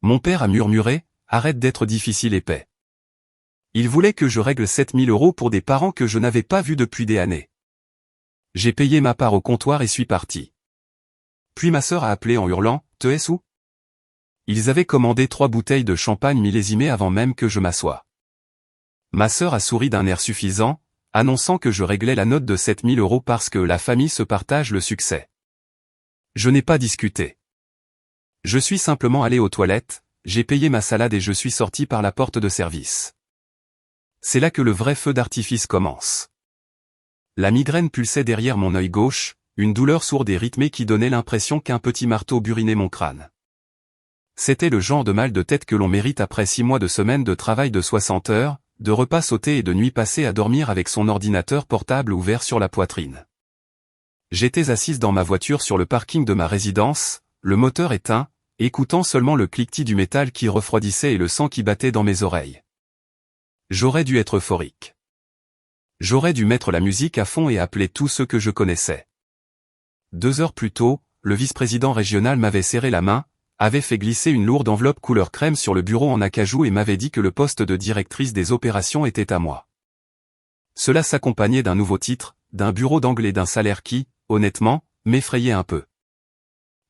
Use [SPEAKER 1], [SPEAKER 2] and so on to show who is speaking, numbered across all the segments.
[SPEAKER 1] Mon père a murmuré, arrête d'être difficile et paix. Il voulait que je règle 7000 € pour des parents que je n'avais pas vus depuis des années. J'ai payé ma part au comptoir et suis parti. Puis ma sœur a appelé en hurlant, te est-ce où? Ils avaient commandé 3 bouteilles de champagne millésimées avant même que je m'assoie. Ma sœur a souri d'un air suffisant, annonçant que je réglais la note de 7000 € parce que la famille se partage le succès. Je n'ai pas discuté. Je suis simplement allé aux toilettes, j'ai payé ma salade et je suis sorti par la porte de service. C'est là que le vrai feu d'artifice commence. La migraine pulsait derrière mon œil gauche, une douleur sourde et rythmée qui donnait l'impression qu'un petit marteau burinait mon crâne. C'était le genre de mal de tête que l'on mérite après 6 mois de semaine de travail de 60 heures, de repas sautés et de nuits passées à dormir avec son ordinateur portable ouvert sur la poitrine. J'étais assise dans ma voiture sur le parking de ma résidence, le moteur éteint, écoutant seulement le cliquetis du métal qui refroidissait et le sang qui battait dans mes oreilles. J'aurais dû être euphorique. J'aurais dû mettre la musique à fond et appeler tous ceux que je connaissais. 2 heures plus tôt, le vice-président régional m'avait serré la main, avait fait glisser une lourde enveloppe couleur crème sur le bureau en acajou et m'avait dit que le poste de directrice des opérations était à moi. Cela s'accompagnait d'un nouveau titre, d'un bureau d'angle et d'un salaire qui, honnêtement, m'effrayait un peu.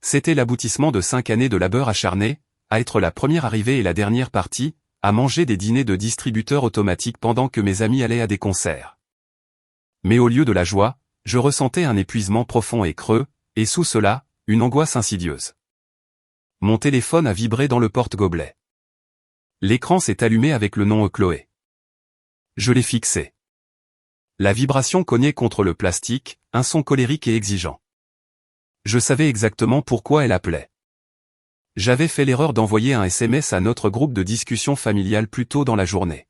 [SPEAKER 1] C'était l'aboutissement de 5 années de labeur acharné, à être la première arrivée et la dernière partie, à manger des dîners de distributeurs automatiques pendant que mes amis allaient à des concerts. Mais au lieu de la joie, je ressentais un épuisement profond et creux, et sous cela, une angoisse insidieuse. Mon téléphone a vibré dans le porte-gobelet. L'écran s'est allumé avec le nom Chloé. Je l'ai fixé. La vibration cognait contre le plastique, un son colérique et exigeant. Je savais exactement pourquoi elle appelait. J'avais fait l'erreur d'envoyer un SMS à notre groupe de discussion familiale plus tôt dans la journée.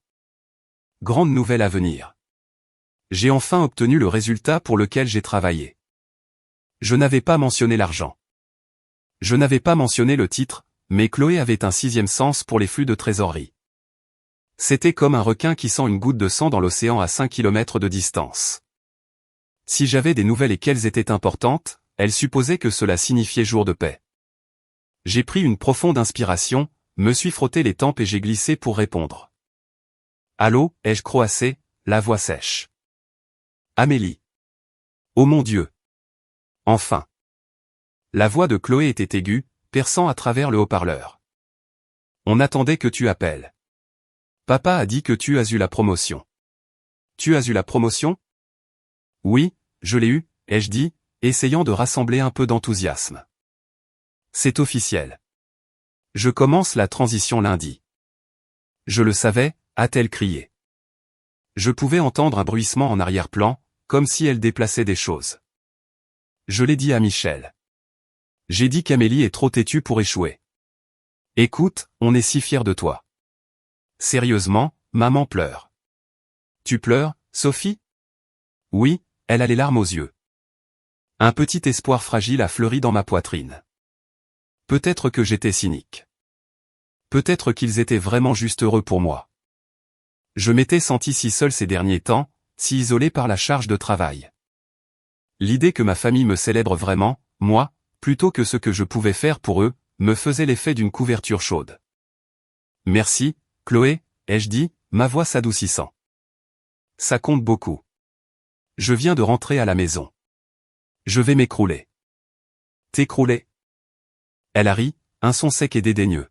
[SPEAKER 1] Grande nouvelle à venir. J'ai enfin obtenu le résultat pour lequel j'ai travaillé. Je n'avais pas mentionné l'argent. Je n'avais pas mentionné le titre, mais Chloé avait un 6e sens pour les flux de trésorerie. C'était comme un requin qui sent une goutte de sang dans l'océan à 5 km de distance. Si j'avais des nouvelles et qu'elles étaient importantes, elle supposait que cela signifiait jour de paix. J'ai pris une profonde inspiration, me suis frotté les tempes et j'ai glissé pour répondre. Allô, ai-je croassé, la voix sèche. Amélie. Oh mon Dieu. Enfin. La voix de Chloé était aiguë, perçant à travers le haut-parleur. On attendait que tu appelles. Papa a dit que tu as eu la promotion. Tu as eu la promotion? Oui, je l'ai eue, ai-je dit, essayant de rassembler un peu d'enthousiasme. C'est officiel. Je commence la transition lundi. Je le savais, a-t-elle crié. Je pouvais entendre un bruissement en arrière-plan, comme si elle déplaçait des choses. Je l'ai dit à Michel. J'ai dit qu'Amélie est trop têtue pour échouer. Écoute, on est si fiers de toi. Sérieusement, maman pleure. Tu pleures, Sophie? Oui, elle a les larmes aux yeux. Un petit espoir fragile a fleuri dans ma poitrine. Peut-être que j'étais cynique. Peut-être qu'ils étaient vraiment juste heureux pour moi. Je m'étais senti si seul ces derniers temps, si isolé par la charge de travail. L'idée que ma famille me célèbre vraiment, moi, plutôt que ce que je pouvais faire pour eux, me faisait l'effet d'une couverture chaude. Merci, Chloé, ai-je dit, ma voix s'adoucissant. Ça compte beaucoup. Je viens de rentrer à la maison. Je vais m'écrouler. T'écrouler? Elle a ri, un son sec et dédaigneux.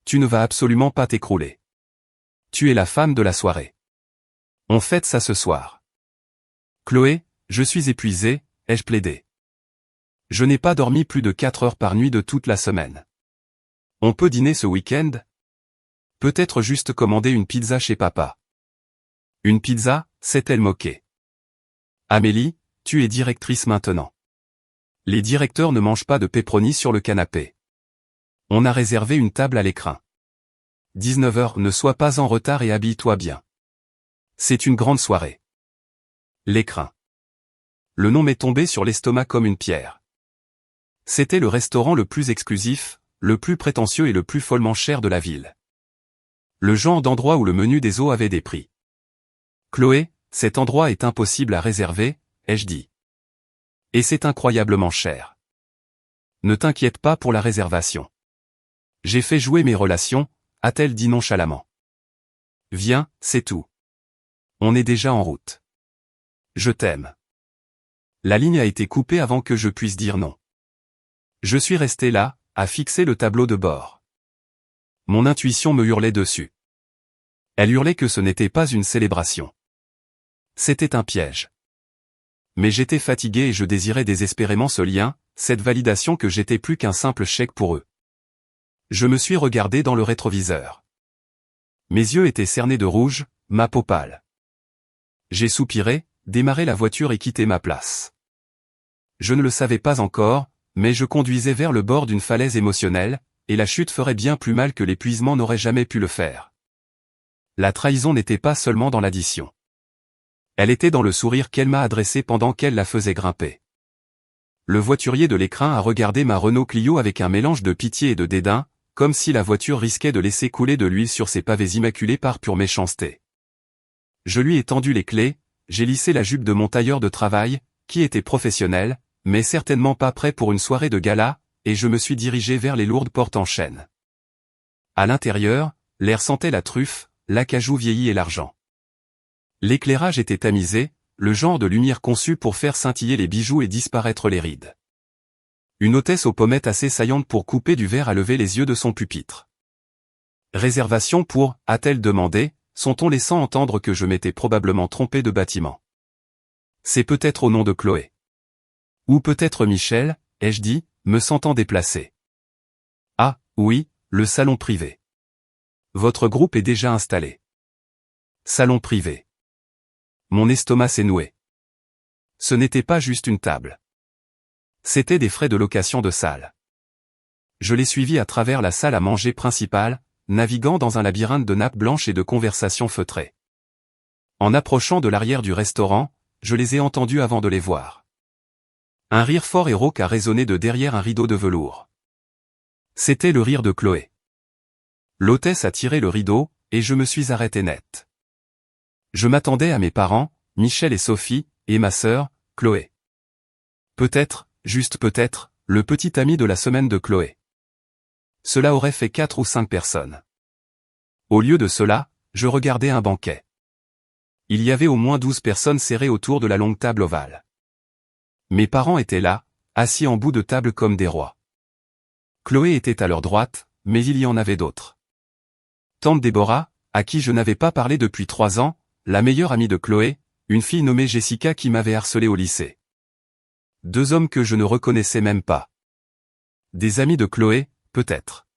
[SPEAKER 1] Tu ne vas absolument pas t'écrouler. Tu es la femme de la soirée. On fête ça ce soir. Chloé, je suis épuisé, ai-je plaidé. Je n'ai pas dormi plus de 4 heures par nuit de toute la semaine. On peut dîner ce week-end? Peut-être juste commander une pizza chez papa. Une pizza, s'est-elle moquée. Amélie, tu es directrice maintenant. Les directeurs ne mangent pas de pepperoni sur le canapé. On a réservé une table à l'écrin. 19 heures, ne sois pas en retard et habille-toi bien. C'est une grande soirée. L'écrin. Le nom m'est tombé sur l'estomac comme une pierre. C'était le restaurant le plus exclusif, le plus prétentieux et le plus follement cher de la ville. Le genre d'endroit où le menu des eaux avait des prix. Chloé, cet endroit est impossible à réserver, ai-je dit. Et c'est incroyablement cher. Ne t'inquiète pas pour la réservation. J'ai fait jouer mes relations, a-t-elle dit nonchalamment. Viens, c'est tout. On est déjà en route. Je t'aime. La ligne a été coupée avant que je puisse dire non. Je suis resté là, à fixer le tableau de bord. Mon intuition me hurlait dessus. Elle hurlait que ce n'était pas une célébration. C'était un piège. Mais j'étais fatigué et je désirais désespérément ce lien, cette validation que j'étais plus qu'un simple chèque pour eux. Je me suis regardé dans le rétroviseur. Mes yeux étaient cernés de rouge, ma peau pâle. J'ai soupiré, démarré la voiture et quitté ma place. Je ne le savais pas encore, mais je conduisais vers le bord d'une falaise émotionnelle, et la chute ferait bien plus mal que l'épuisement n'aurait jamais pu le faire. La trahison n'était pas seulement dans l'addition. Elle était dans le sourire qu'elle m'a adressé pendant qu'elle la faisait grimper. Le voiturier de l'écrin a regardé ma Renault Clio avec un mélange de pitié et de dédain, comme si la voiture risquait de laisser couler de l'huile sur ses pavés immaculés par pure méchanceté. Je lui ai tendu les clés, j'ai lissé la jupe de mon tailleur de travail, qui était professionnel, mais certainement pas prêt pour une soirée de gala, et je me suis dirigé vers les lourdes portes en chêne. À l'intérieur, l'air sentait la truffe, l'acajou vieilli et l'argent. L'éclairage était tamisé, le genre de lumière conçue pour faire scintiller les bijoux et disparaître les rides. Une hôtesse aux pommettes assez saillantes pour couper du verre a levé les yeux de son pupitre. Réservation pour, a-t-elle demandé, son ton laissant entendre que je m'étais probablement trompé de bâtiment. C'est peut-être au nom de Chloé. Ou peut-être Michel, ai-je dit, me sentant déplacé. Ah, oui, le salon privé. Votre groupe est déjà installé. Salon privé. Mon estomac s'est noué. Ce n'était pas juste une table. C'étaient des frais de location de salle. Je l'ai suivi à travers la salle à manger principale, naviguant dans un labyrinthe de nappes blanches et de conversations feutrées. En approchant de l'arrière du restaurant, je les ai entendus avant de les voir. Un rire fort et rauque a résonné de derrière un rideau de velours. C'était le rire de Chloé. L'hôtesse a tiré le rideau, et je me suis arrêté net. Je m'attendais à mes parents, Michel et Sophie, et ma sœur, Chloé. Peut-être, juste peut-être, le petit ami de la semaine de Chloé. Cela aurait fait 4 ou 5 personnes. Au lieu de cela, je regardais un banquet. Il y avait au moins 12 personnes serrées autour de la longue table ovale. Mes parents étaient là, assis en bout de table comme des rois. Chloé était à leur droite, mais il y en avait d'autres. Tante Déborah, à qui je n'avais pas parlé depuis 3 ans, la meilleure amie de Chloé, une fille nommée Jessica qui m'avait harcelé au lycée. 2 hommes que je ne reconnaissais même pas. Des amis de Chloé, peut-être.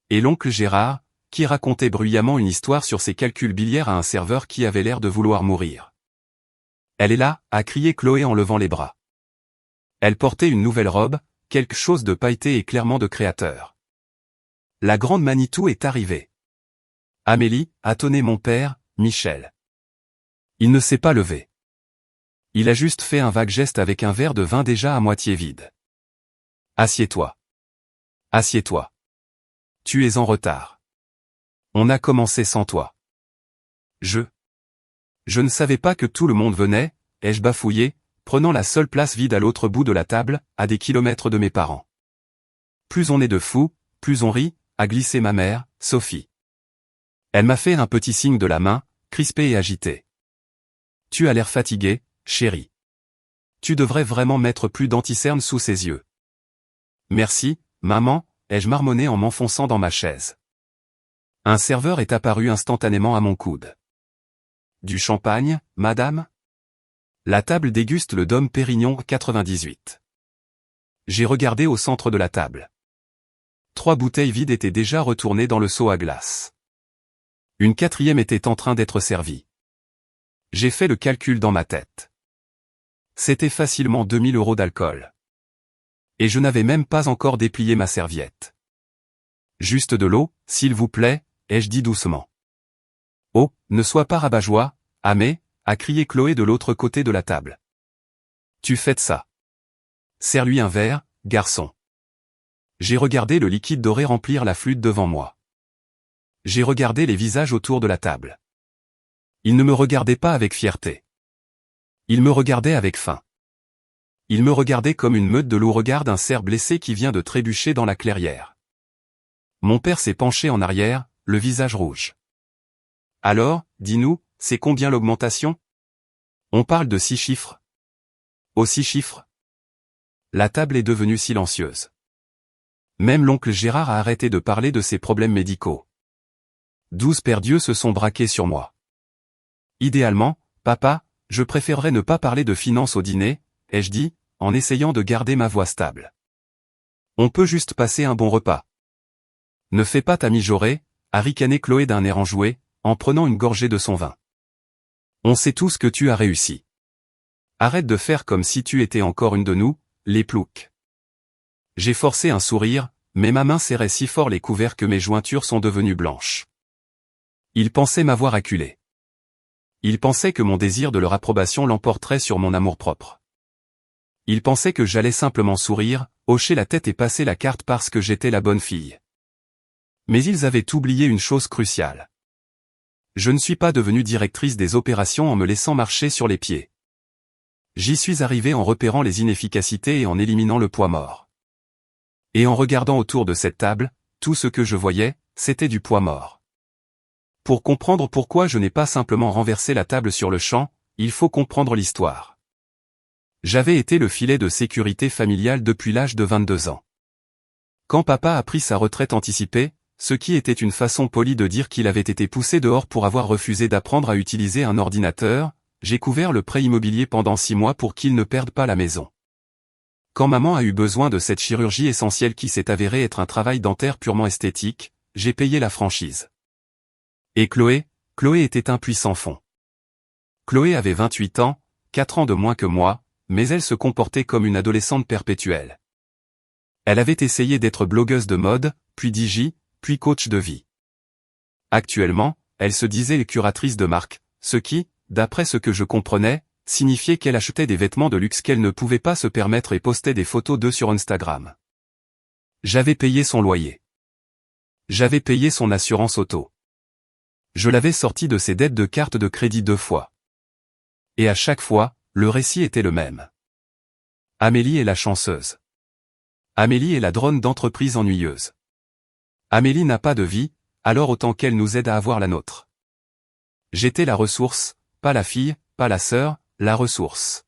[SPEAKER 1] Et l'oncle Gérard, qui racontait bruyamment une histoire sur ses calculs biliaires à un serveur qui avait l'air de vouloir mourir. Elle est là, a crié Chloé en levant les bras. Elle portait une nouvelle robe, quelque chose de pailleté et clairement de créateur. La grande Manitou est arrivée. Amélie, a tonné mon père, Michel. Il ne s'est pas levé. Il a juste fait un vague geste avec un verre de vin déjà à moitié vide. Assieds-toi. Assieds-toi. Tu es en retard. On a commencé sans toi. Je ne savais pas que tout le monde venait, ai-je bafouillé, prenant la seule place vide à l'autre bout de la table, à des kilomètres de mes parents. Plus on est de fous, plus on rit, a glissé ma mère, Sophie. Elle m'a fait un petit signe de la main, crispé et agité. Tu as l'air fatigué, chérie. Tu devrais vraiment mettre plus d'anticerne sous ses yeux. Merci, maman, ai-je marmonné en m'enfonçant dans ma chaise. Un serveur est apparu instantanément à mon coude. Du champagne, madame? La table déguste le Dom Pérignon 98. J'ai regardé au centre de la table. 3 bouteilles vides étaient déjà retournées dans le seau à glace. Une 4e était en train d'être servie. J'ai fait le calcul dans ma tête. C'était facilement 2000 € d'alcool. Et je n'avais même pas encore déplié ma serviette. Juste de l'eau, s'il vous plaît, ai-je dit doucement. Oh, ne sois pas rabat-joie, Amé, a crié Chloé de l'autre côté de la table. Tu fais de ça. Serre-lui un verre, garçon. J'ai regardé le liquide doré remplir la flûte devant moi. J'ai regardé les visages autour de la table. Ils ne me regardaient pas avec fierté. Ils me regardaient avec faim. Ils me regardaient comme une meute de loups regarde un cerf blessé qui vient de trébucher dans la clairière. Mon père s'est penché en arrière, le visage rouge. Alors, dis-nous, c'est combien l'augmentation? On parle de 6 chiffres. Aux 6 chiffres? La table est devenue silencieuse. Même l'oncle Gérard a arrêté de parler de ses problèmes médicaux. 12 pères Dieu se sont braqués sur moi. Idéalement, papa, je préférerais ne pas parler de finances au dîner, ai-je dit, en essayant de garder ma voix stable. On peut juste passer un bon repas. Ne fais pas ta mijaurée, a ricané Chloé d'un air enjoué, en prenant une gorgée de son vin. On sait tous que tu as réussi. Arrête de faire comme si tu étais encore une de nous, les ploucs. J'ai forcé un sourire, mais ma main serrait si fort les couverts que mes jointures sont devenues blanches. Il pensait m'avoir acculé. Il pensait que mon désir de leur approbation l'emporterait sur mon amour-propre. Il pensait que j'allais simplement sourire, hocher la tête et passer la carte parce que j'étais la bonne fille. Mais ils avaient oublié une chose cruciale. Je ne suis pas devenue directrice des opérations en me laissant marcher sur les pieds. J'y suis arrivé en repérant les inefficacités et en éliminant le poids mort. Et en regardant autour de cette table, tout ce que je voyais, c'était du poids mort. Pour comprendre pourquoi je n'ai pas simplement renversé la table sur le champ, il faut comprendre l'histoire. J'avais été le filet de sécurité familiale depuis l'âge de 22 ans. Quand papa a pris sa retraite anticipée, ce qui était une façon polie de dire qu'il avait été poussé dehors pour avoir refusé d'apprendre à utiliser un ordinateur, j'ai couvert le prêt immobilier pendant 6 mois pour qu'il ne perde pas la maison. Quand maman a eu besoin de cette chirurgie essentielle qui s'est avérée être un travail dentaire purement esthétique, j'ai payé la franchise. Et Chloé était un puissant fond. Chloé avait 28 ans, 4 ans de moins que moi, mais elle se comportait comme une adolescente perpétuelle. Elle avait essayé d'être blogueuse de mode, puis DJ, puis coach de vie. Actuellement, elle se disait curatrice de marque, ce qui, d'après ce que je comprenais, signifiait qu'elle achetait des vêtements de luxe qu'elle ne pouvait pas se permettre et postait des photos d'eux sur Instagram. J'avais payé son loyer. J'avais payé son assurance auto. Je l'avais sorti de ses dettes de carte de crédit 2 fois. Et à chaque fois, le récit était le même. Amélie est la chanceuse. Amélie est la drone d'entreprise ennuyeuse. Amélie n'a pas de vie, alors autant qu'elle nous aide à avoir la nôtre. J'étais la ressource, pas la fille, pas la sœur, la ressource.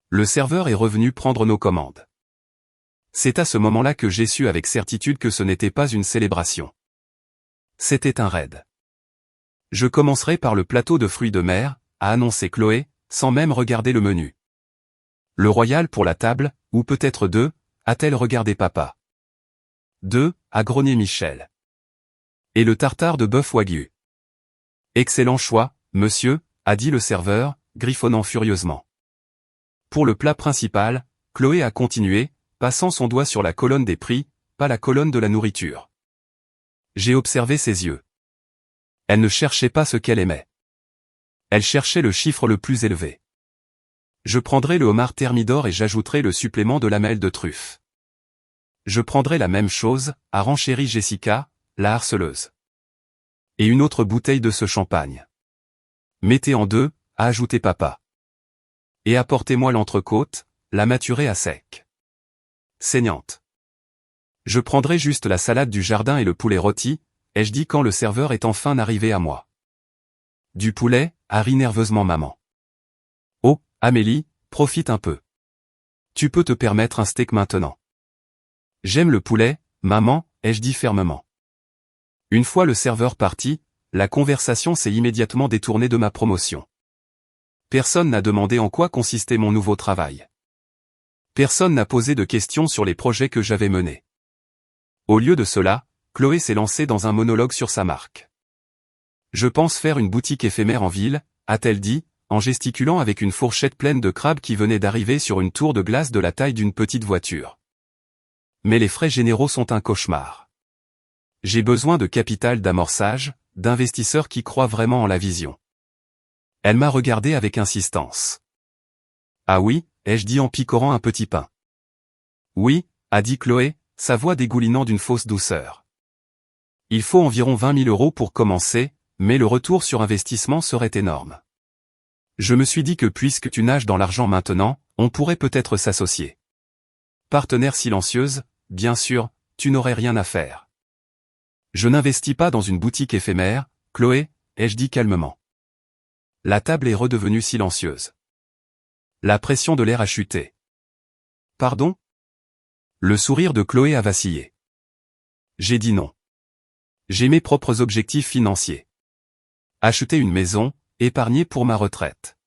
[SPEAKER 1] Le serveur est revenu prendre nos commandes. C'est à ce moment-là que j'ai su avec certitude que ce n'était pas une célébration. C'était un raid. Je commencerai par le plateau de fruits de mer, a annoncé Chloé, sans même regarder le menu. Le royal pour la table, ou peut-être 2, a-t-elle regardé papa. 2, a grogné Michel. Et le tartare de bœuf wagyu. Excellent choix, monsieur, a dit le serveur, griffonnant furieusement. Pour le plat principal, Chloé a continué, passant son doigt sur la colonne des prix, pas la colonne de la nourriture. J'ai observé ses yeux. Elle ne cherchait pas ce qu'elle aimait. Elle cherchait le chiffre le plus élevé. Je prendrai le homard thermidor et j'ajouterai le supplément de lamelles de truffe. Je prendrai la même chose, a renchéri Jessica, la harceleuse. Et une autre bouteille de ce champagne. Mettez en 2, a ajouté papa. Et apportez-moi l'entrecôte, la maturée à sec. Saignante. Je prendrai juste la salade du jardin et le poulet rôti, ai-je dit quand le serveur est enfin arrivé à moi. Du poulet, a ri nerveusement maman. Oh, Amélie, profite un peu. Tu peux te permettre un steak maintenant. J'aime le poulet, maman, ai-je dit fermement. Une fois le serveur parti, la conversation s'est immédiatement détournée de ma promotion. Personne n'a demandé en quoi consistait mon nouveau travail. Personne n'a posé de questions sur les projets que j'avais menés. Au lieu de cela, Chloé s'est lancée dans un monologue sur sa marque. Je pense faire une boutique éphémère en ville, a-t-elle dit, en gesticulant avec une fourchette pleine de crabes qui venaient d'arriver sur une tour de glace de la taille d'une petite voiture. Mais les frais généraux sont un cauchemar. J'ai besoin de capital d'amorçage, d'investisseurs qui croient vraiment en la vision. Elle m'a regardé avec insistance. Ah oui, ai-je dit en picorant un petit pain. Oui, a dit Chloé, sa voix dégoulinant d'une fausse douceur. Il faut environ 20 000 € pour commencer, mais le retour sur investissement serait énorme. Je me suis dit que puisque tu nages dans l'argent maintenant, on pourrait peut-être s'associer. Partenaire silencieuse, bien sûr, tu n'aurais rien à faire. Je n'investis pas dans une boutique éphémère, Chloé, ai-je dit calmement. La table est redevenue silencieuse. La pression de l'air a chuté. Pardon? Le sourire de Chloé a vacillé. J'ai dit non. J'ai mes propres objectifs financiers. Acheter une maison, épargner pour ma retraite.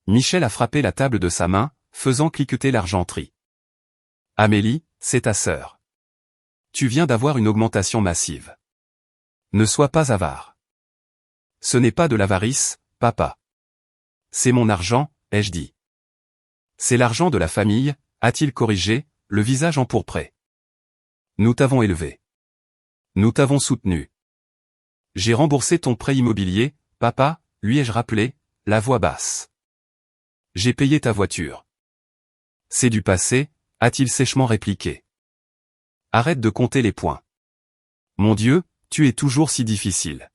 [SPEAKER 1] Michel a frappé la table de sa main, faisant cliqueter l'argenterie. Amélie, c'est ta sœur. Tu viens d'avoir une augmentation massive. Ne sois pas avare. Ce n'est pas de l'avarice, papa. C'est mon argent, ai-je dit. C'est l'argent de la famille, a-t-il corrigé, le visage empourpré. Nous t'avons élevé. Nous t'avons soutenu. J'ai remboursé ton prêt immobilier, papa, lui ai-je rappelé, la voix basse. J'ai payé ta voiture. C'est du passé, a-t-il sèchement répliqué. Arrête de compter les points. Mon Dieu, tu es toujours si difficile.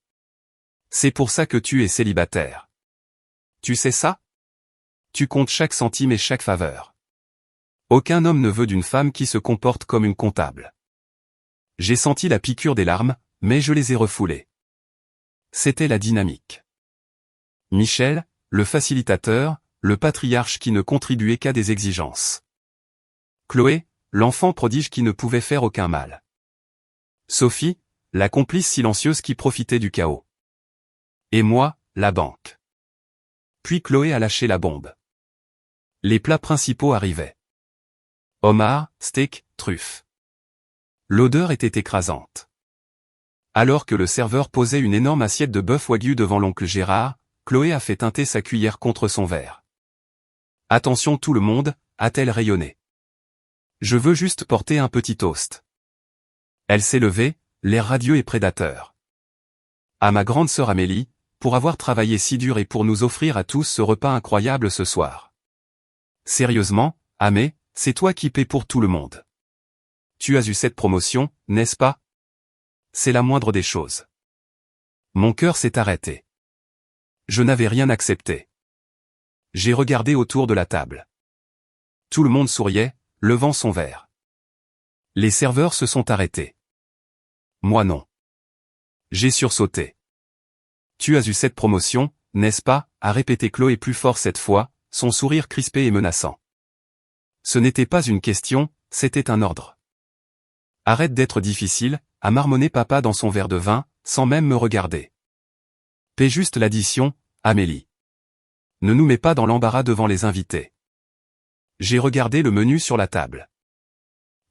[SPEAKER 1] C'est pour ça que tu es célibataire. Tu sais ça? Tu comptes chaque centime et chaque faveur. Aucun homme ne veut d'une femme qui se comporte comme une comptable. J'ai senti la piqûre des larmes, mais je les ai refoulées. C'était la dynamique. Michel, le facilitateur, le patriarche qui ne contribuait qu'à des exigences. Chloé, l'enfant prodige qui ne pouvait faire aucun mal. Sophie, la complice silencieuse qui profitait du chaos. Et moi, la banque. Puis Chloé a lâché la bombe. Les plats principaux arrivaient. Homard, steak, truffes. L'odeur était écrasante. Alors que le serveur posait une énorme assiette de bœuf wagyu devant l'oncle Gérard, Chloé a fait teinter sa cuillère contre son verre. Attention tout le monde, a-t-elle rayonné. Je veux juste porter un petit toast. Elle s'est levée, l'air radieux et prédateur. À ma grande sœur Amélie, pour avoir travaillé si dur et pour nous offrir à tous ce repas incroyable ce soir. Sérieusement, Amé, c'est toi qui paies pour tout le monde. Tu as eu cette promotion, n'est-ce pas? C'est la moindre des choses. Mon cœur s'est arrêté. Je n'avais rien accepté. J'ai regardé autour de la table. Tout le monde souriait, levant son verre. Les serveurs se sont arrêtés. Moi non. J'ai sursauté. Tu as eu cette promotion, n'est-ce pas, a répété Chloé plus fort cette fois, son sourire crispé et menaçant. Ce n'était pas une question, c'était un ordre. Arrête d'être difficile, a marmonné papa dans son verre de vin, sans même me regarder. Paie juste l'addition, Amélie. Ne nous mets pas dans l'embarras devant les invités. J'ai regardé le menu sur la table.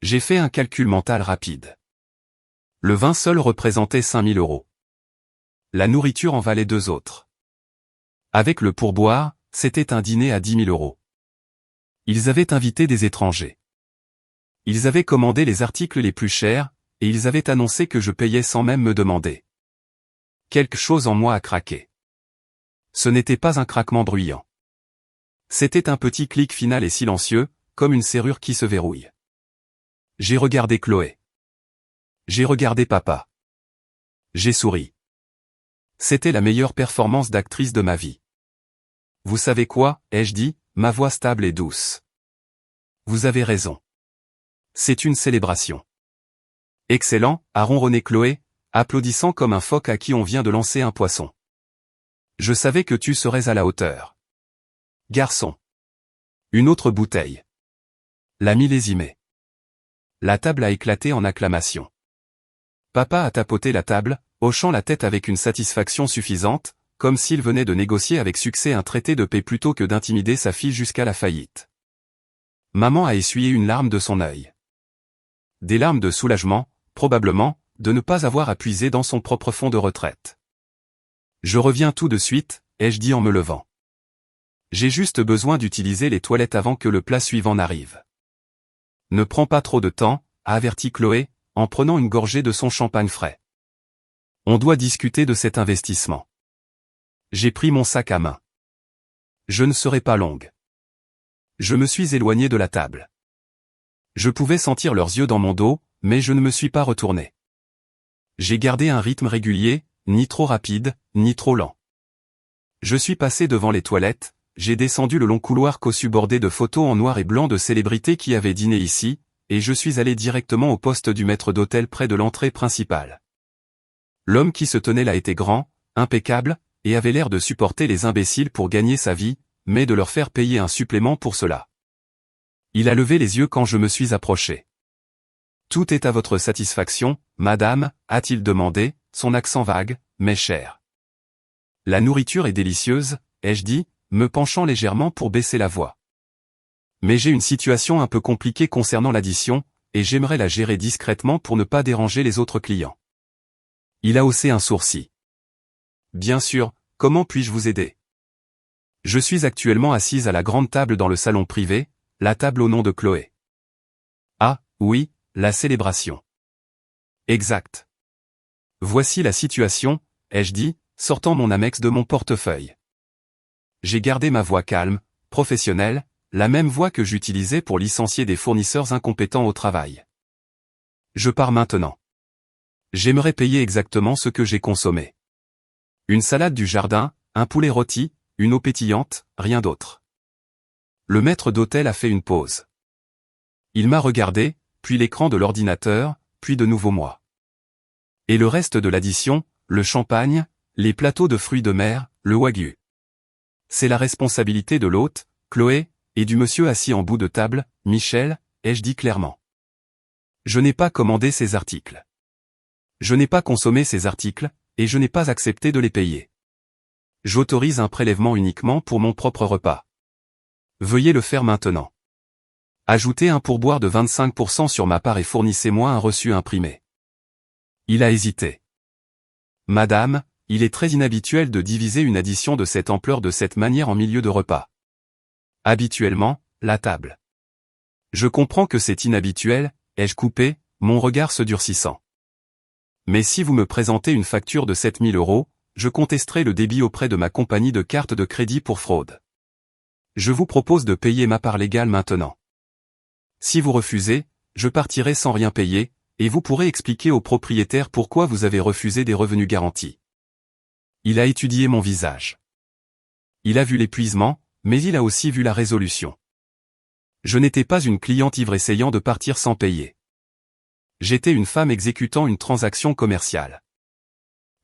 [SPEAKER 1] J'ai fait un calcul mental rapide. Le vin seul représentait 5000 €. La nourriture en valait 2 autres. Avec le pourboire, c'était un dîner à 10 000 €. Ils avaient invité des étrangers. Ils avaient commandé les articles les plus chers, et ils avaient annoncé que je payais sans même me demander. Quelque chose en moi a craqué. Ce n'était pas un craquement bruyant. C'était un petit clic final et silencieux, comme une serrure qui se verrouille. J'ai regardé Chloé. J'ai regardé papa. J'ai souri. C'était la meilleure performance d'actrice de ma vie. Vous savez quoi, ai-je dit, ma voix stable et douce. Vous avez raison. C'est une célébration. Excellent, a ronronné Chloé, applaudissant comme un phoque à qui on vient de lancer un poisson. Je savais que tu serais à la hauteur. Garçon. Une autre bouteille. La millésimée. La table a éclaté en acclamation. Papa a tapoté la table, hochant la tête avec une satisfaction suffisante, comme s'il venait de négocier avec succès un traité de paix plutôt que d'intimider sa fille jusqu'à la faillite. Maman a essuyé une larme de son œil. Des larmes de soulagement, probablement, de ne pas avoir à puiser dans son propre fonds de retraite. Je reviens tout de suite, ai-je dit en me levant. J'ai juste besoin d'utiliser les toilettes avant que le plat suivant n'arrive. Ne prends pas trop de temps, a averti Chloé, en prenant une gorgée de son champagne frais. On doit discuter de cet investissement. J'ai pris mon sac à main. Je ne serai pas longue. Je me suis éloigné de la table. Je pouvais sentir leurs yeux dans mon dos, mais je ne me suis pas retourné. J'ai gardé un rythme régulier, ni trop rapide, ni trop lent. Je suis passé devant les toilettes, j'ai descendu le long couloir cossu bordé de photos en noir et blanc de célébrités qui avaient dîné ici, et je suis allé directement au poste du maître d'hôtel près de l'entrée principale. L'homme qui se tenait là était grand, impeccable, et avait l'air de supporter les imbéciles pour gagner sa vie, mais de leur faire payer un supplément pour cela. Il a levé les yeux quand je me suis approché. « Tout est à votre satisfaction, madame ?» a-t-il demandé, son accent vague, mais cher. « La nourriture est délicieuse » ai-je dit, me penchant légèrement pour baisser la voix. « Mais j'ai une situation un peu compliquée concernant l'addition, et j'aimerais la gérer discrètement pour ne pas déranger les autres clients. » Il a haussé un sourcil. « Bien sûr, comment puis-je vous aider ? Je suis actuellement assise à la grande table dans le salon privé, la table au nom de Chloé. » « Ah, oui, la célébration. » « Exact. »« Voici la situation, » ai-je dit, sortant mon Amex de mon portefeuille. J'ai gardé ma voix calme, professionnelle, la même voix que j'utilisais pour licencier des fournisseurs incompétents au travail. Je pars maintenant. J'aimerais payer exactement ce que j'ai consommé. Une salade du jardin, un poulet rôti, une eau pétillante, rien d'autre. Le maître d'hôtel a fait une pause. Il m'a regardé, puis l'écran de l'ordinateur, puis de nouveau moi. Et le reste de l'addition, le champagne, les plateaux de fruits de mer, le wagyu. C'est la responsabilité de l'hôte, Chloé, et du monsieur assis en bout de table, Michel, ai-je dit clairement. Je n'ai pas commandé ces articles. Je n'ai pas consommé ces articles, et je n'ai pas accepté de les payer. J'autorise un prélèvement uniquement pour mon propre repas. Veuillez le faire maintenant. Ajoutez un pourboire de 25% sur ma part et fournissez-moi un reçu imprimé. Il a hésité. Madame, il est très inhabituel de diviser une addition de cette ampleur de cette manière en milieu de repas. Habituellement, la table. Je comprends que c'est inhabituel, ai-je coupé, mon regard se durcissant. Mais si vous me présentez une facture de 7 000 €, je contesterai le débit auprès de ma compagnie de carte de crédit pour fraude. Je vous propose de payer ma part légale maintenant. Si vous refusez, je partirai sans rien payer, et vous pourrez expliquer au propriétaire pourquoi vous avez refusé des revenus garantis. Il a étudié mon visage. Il a vu l'épuisement, mais il a aussi vu la résolution. Je n'étais pas une cliente ivre essayant de partir sans payer. J'étais une femme exécutant une transaction commerciale.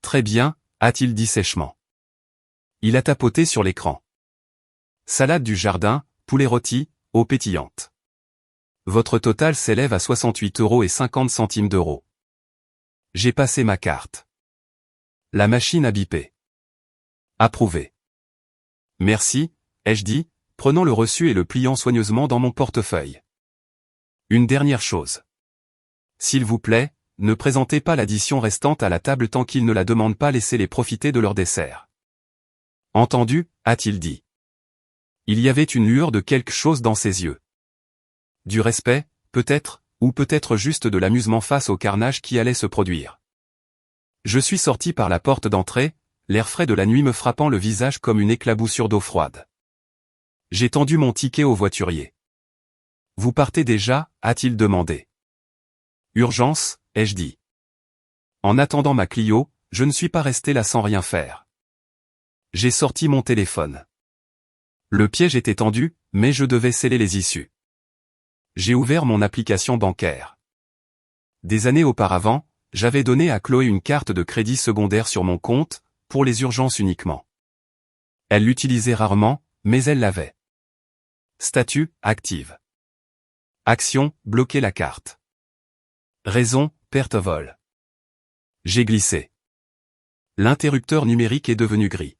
[SPEAKER 1] Très bien, a-t-il dit sèchement. Il a tapoté sur l'écran. Salade du jardin, poulet rôti, eau pétillante. Votre total s'élève à 68,50 €. J'ai passé ma carte. La machine a bipé. Approuvé. Merci, ai-je dit, prenant le reçu et le pliant soigneusement dans mon portefeuille. Une dernière chose. S'il vous plaît, ne présentez pas l'addition restante à la table tant qu'ils ne la demandent pas, laissez-les profiter de leur dessert. Entendu, a-t-il dit. Il y avait une lueur de quelque chose dans ses yeux. Du respect, peut-être, ou peut-être juste de l'amusement face au carnage qui allait se produire. Je suis sorti par la porte d'entrée, l'air frais de la nuit me frappant le visage comme une éclaboussure d'eau froide. J'ai tendu mon ticket au voiturier. « Vous partez déjà ?» a-t-il demandé. « Urgence » ai-je dit. En attendant ma Clio, je ne suis pas resté là sans rien faire. J'ai sorti mon téléphone. Le piège était tendu, mais je devais sceller les issues. J'ai ouvert mon application bancaire. Des années auparavant, j'avais donné à Chloé une carte de crédit secondaire sur mon compte, pour les urgences uniquement. Elle l'utilisait rarement, mais elle l'avait. Statut, active. Action, bloquer la carte. Raison, perte vol. J'ai glissé. L'interrupteur numérique est devenu gris.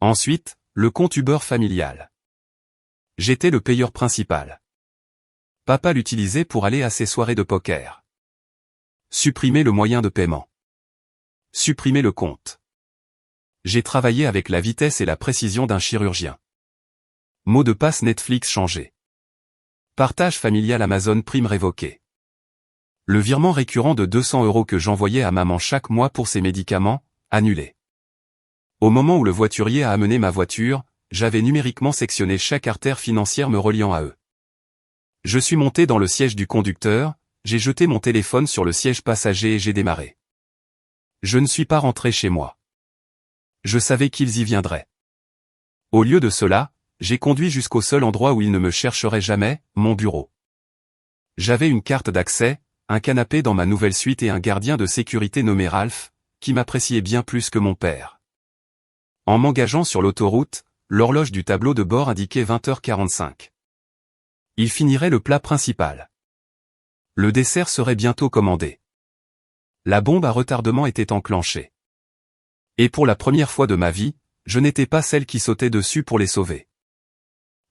[SPEAKER 1] Ensuite, le compte Uber familial. J'étais le payeur principal. Papa l'utilisait pour aller à ses soirées de poker. Supprimer le moyen de paiement. Supprimer le compte. J'ai travaillé avec la vitesse et la précision d'un chirurgien. Mot de passe Netflix changé. Partage familial Amazon Prime révoqué. Le virement récurrent de 200 € que j'envoyais à maman chaque mois pour ses médicaments, annulé. Au moment où le voiturier a amené ma voiture, j'avais numériquement sectionné chaque artère financière me reliant à eux. Je suis monté dans le siège du conducteur, j'ai jeté mon téléphone sur le siège passager et j'ai démarré. Je ne suis pas rentré chez moi. Je savais qu'ils y viendraient. Au lieu de cela, j'ai conduit jusqu'au seul endroit où ils ne me chercheraient jamais, mon bureau. J'avais une carte d'accès, un canapé dans ma nouvelle suite et un gardien de sécurité nommé Ralph, qui m'appréciait bien plus que mon père. En m'engageant sur l'autoroute, l'horloge du tableau de bord indiquait 20h45. Il finirait le plat principal. Le dessert serait bientôt commandé. La bombe à retardement était enclenchée. Et pour la première fois de ma vie, je n'étais pas celle qui sautait dessus pour les sauver.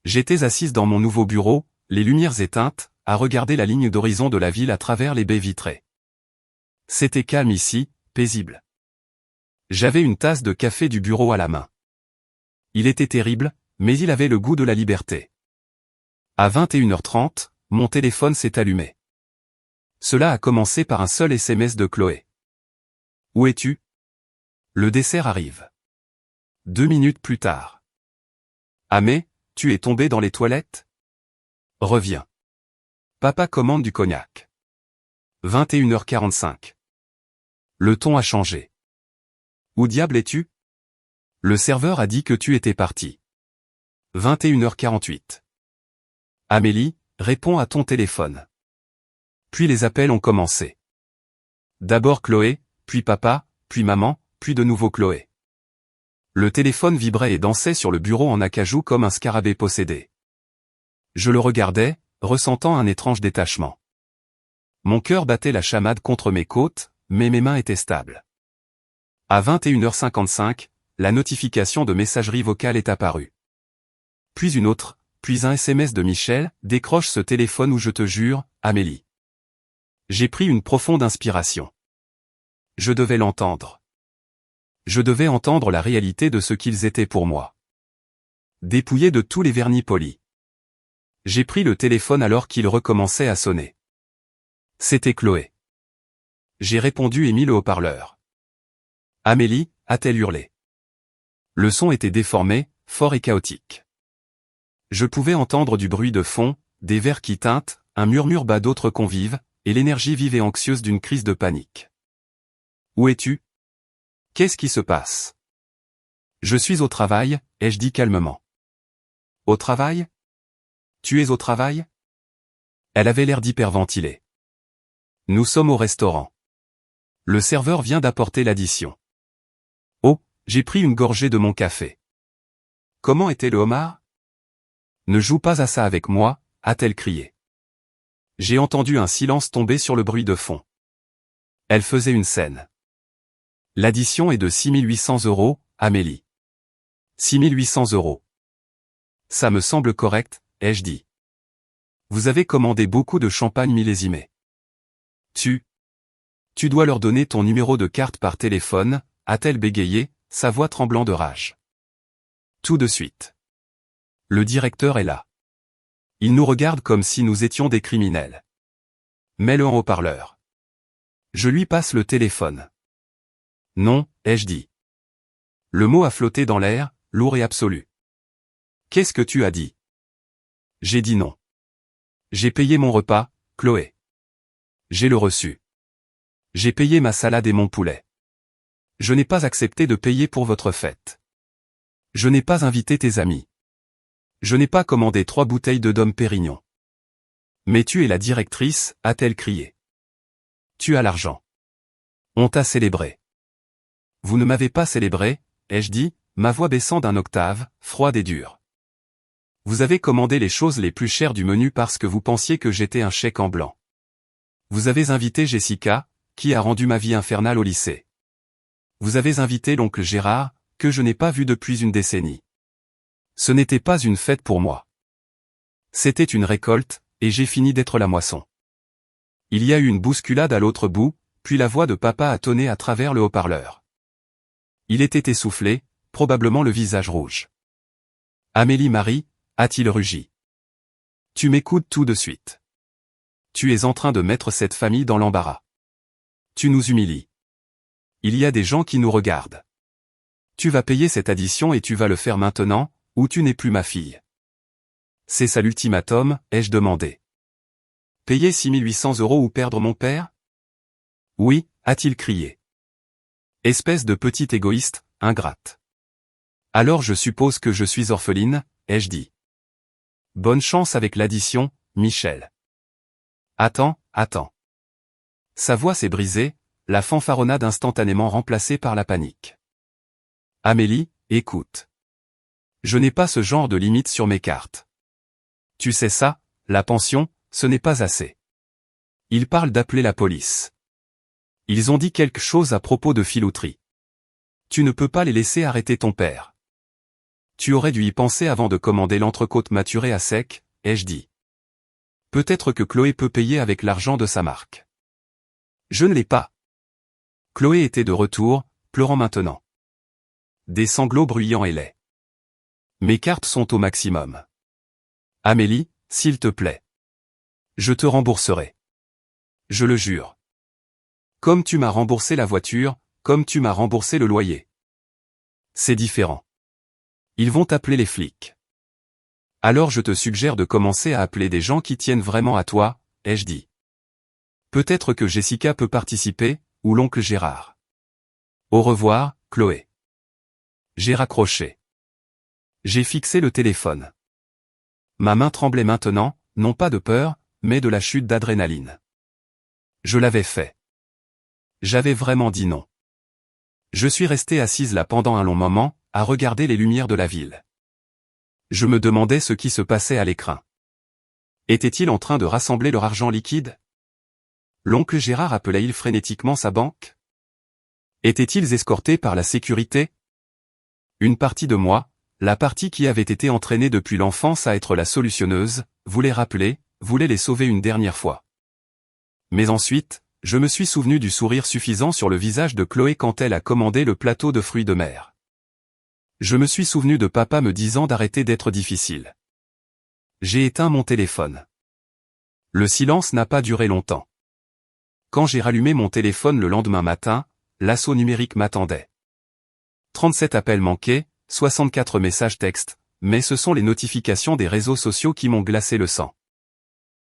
[SPEAKER 1] J'étais assise dans mon nouveau bureau, les lumières éteintes, à regarder la ligne d'horizon de la ville à travers les baies vitrées. C'était calme ici, paisible. J'avais une tasse de café du bureau à la main. Il était terrible, mais il avait le goût de la liberté. À 21h30, mon téléphone s'est allumé. Cela a commencé par un seul SMS de Chloé. « Où es-tu ? Le dessert arrive. » 2 minutes plus tard. « Ah mais, tu es tombé dans les toilettes ? Reviens. Papa commande du cognac. » 21h45. Le ton a changé. « Où diable es-tu ? Le serveur a dit que tu étais parti. » 21h48. « Amélie, réponds à ton téléphone. » Puis les appels ont commencé. D'abord Chloé, puis papa, puis maman, puis de nouveau Chloé. Le téléphone vibrait et dansait sur le bureau en acajou comme un scarabée possédé. Je le regardais, ressentant un étrange détachement. Mon cœur battait la chamade contre mes côtes, mais mes mains étaient stables. À 21h55, la notification de messagerie vocale est apparue. Puis une autre, puis un SMS de Michel, « Décroche ce téléphone ou je te jure, Amélie. » J'ai pris une profonde inspiration. Je devais l'entendre. Je devais entendre la réalité de ce qu'ils étaient pour moi. Dépouillé de tous les vernis polis. J'ai pris le téléphone alors qu'il recommençait à sonner. C'était Chloé. J'ai répondu et mis le haut-parleur. « Amélie » a-t-elle hurlé. Le son était déformé, fort et chaotique. Je pouvais entendre du bruit de fond, des verres qui tintent, un murmure bas d'autres convives, et l'énergie vive et anxieuse d'une crise de panique. « Où es-tu ? Qu'est-ce qui se passe ? » « Je suis au travail », ai-je dit calmement. « Au travail ? Tu es au travail ? » Elle avait l'air d'hyperventiler. « Nous sommes au restaurant. Le serveur vient d'apporter l'addition. » « Oh, j'ai pris une gorgée de mon café. » « Comment était le homard ? » « Ne joue pas à ça avec moi », a-t-elle crié. J'ai entendu un silence tomber sur le bruit de fond. Elle faisait une scène. « L'addition est de 6 800 €, Amélie. » 6 800 €. Ça me semble correct, ai-je dit. Vous avez commandé beaucoup de champagne millésimé. Tu dois leur donner ton numéro de carte par téléphone, a-t-elle bégayé, sa voix tremblant de rage. Tout de suite. Le directeur est là. Il nous regarde comme si nous étions des criminels. Mets-le en haut-parleur. Je lui passe le téléphone. Non, ai-je dit. Le mot a flotté dans l'air, lourd et absolu. Qu'est-ce que tu as dit ? J'ai dit non. J'ai payé mon repas, Chloé. J'ai le reçu. J'ai payé ma salade et mon poulet. Je n'ai pas accepté de payer pour votre fête. Je n'ai pas invité tes amis. Je n'ai pas commandé 3 bouteilles de Dom Pérignon. Mais tu es la directrice, a-t-elle crié. Tu as l'argent. On t'a célébré. Vous ne m'avez pas célébré, ai-je dit, ma voix baissant d'un octave, froide et dure. Vous avez commandé les choses les plus chères du menu parce que vous pensiez que j'étais un chèque en blanc. Vous avez invité Jessica, qui a rendu ma vie infernale au lycée. Vous avez invité l'oncle Gérard, que je n'ai pas vu depuis une décennie. Ce n'était pas une fête pour moi. C'était une récolte, et j'ai fini d'être la moisson. Il y a eu une bousculade à l'autre bout, puis la voix de papa a tonné à travers le haut-parleur. Il était essoufflé, probablement le visage rouge. « Amélie Marie » a-t-il rugi. « Tu m'écoutes tout de suite. Tu es en train de mettre cette famille dans l'embarras. Tu nous humilies. Il y a des gens qui nous regardent. Tu vas payer cette addition et tu vas le faire maintenant, ou tu n'es plus ma fille. » C'est ça l'ultimatum, ai-je demandé. Payer 6 800 € ou perdre mon père ? Oui, a-t-il crié. Espèce de petite égoïste, ingrate. Alors je suppose que je suis orpheline, ai-je dit. Bonne chance avec l'addition, Michel. Attends. Sa voix s'est brisée, la fanfaronnade instantanément remplacée par la panique. Amélie, écoute. Je n'ai pas ce genre de limite sur mes cartes. Tu sais ça, la pension, ce n'est pas assez. Ils parlent d'appeler la police. Ils ont dit quelque chose à propos de filouterie. Tu ne peux pas les laisser arrêter ton père. Tu aurais dû y penser avant de commander l'entrecôte maturée à sec, ai-je dit. Peut-être que Chloé peut payer avec l'argent de sa marque. Je ne l'ai pas. Chloé était de retour, pleurant maintenant. Des sanglots bruyants et laids. Mes cartes sont au maximum. Amélie, s'il te plaît. Je te rembourserai. Je le jure. Comme tu m'as remboursé la voiture, comme tu m'as remboursé le loyer. C'est différent. Ils vont appeler les flics. Alors je te suggère de commencer à appeler des gens qui tiennent vraiment à toi, ai-je dit. Peut-être que Jessica peut participer, ou l'oncle Gérard. Au revoir, Chloé. J'ai raccroché. J'ai fixé le téléphone. Ma main tremblait maintenant, non pas de peur, mais de la chute d'adrénaline. Je l'avais fait. J'avais vraiment dit non. Je suis restée assise là pendant un long moment, à regarder les lumières de la ville. Je me demandais ce qui se passait à l'écran. Étaient-ils en train de rassembler leur argent liquide? L'oncle Gérard appelait-il frénétiquement sa banque? Étaient-ils escortés par la sécurité? Une partie de moi, la partie qui avait été entraînée depuis l'enfance à être la solutionneuse, voulait rappeler, voulait les sauver une dernière fois. Mais ensuite, je me suis souvenu du sourire suffisant sur le visage de Chloé quand elle a commandé le plateau de fruits de mer. Je me suis souvenu de papa me disant d'arrêter d'être difficile. J'ai éteint mon téléphone. Le silence n'a pas duré longtemps. Quand j'ai rallumé mon téléphone le lendemain matin, l'assaut numérique m'attendait. 37 appels manqués, 64 messages textes, mais ce sont les notifications des réseaux sociaux qui m'ont glacé le sang.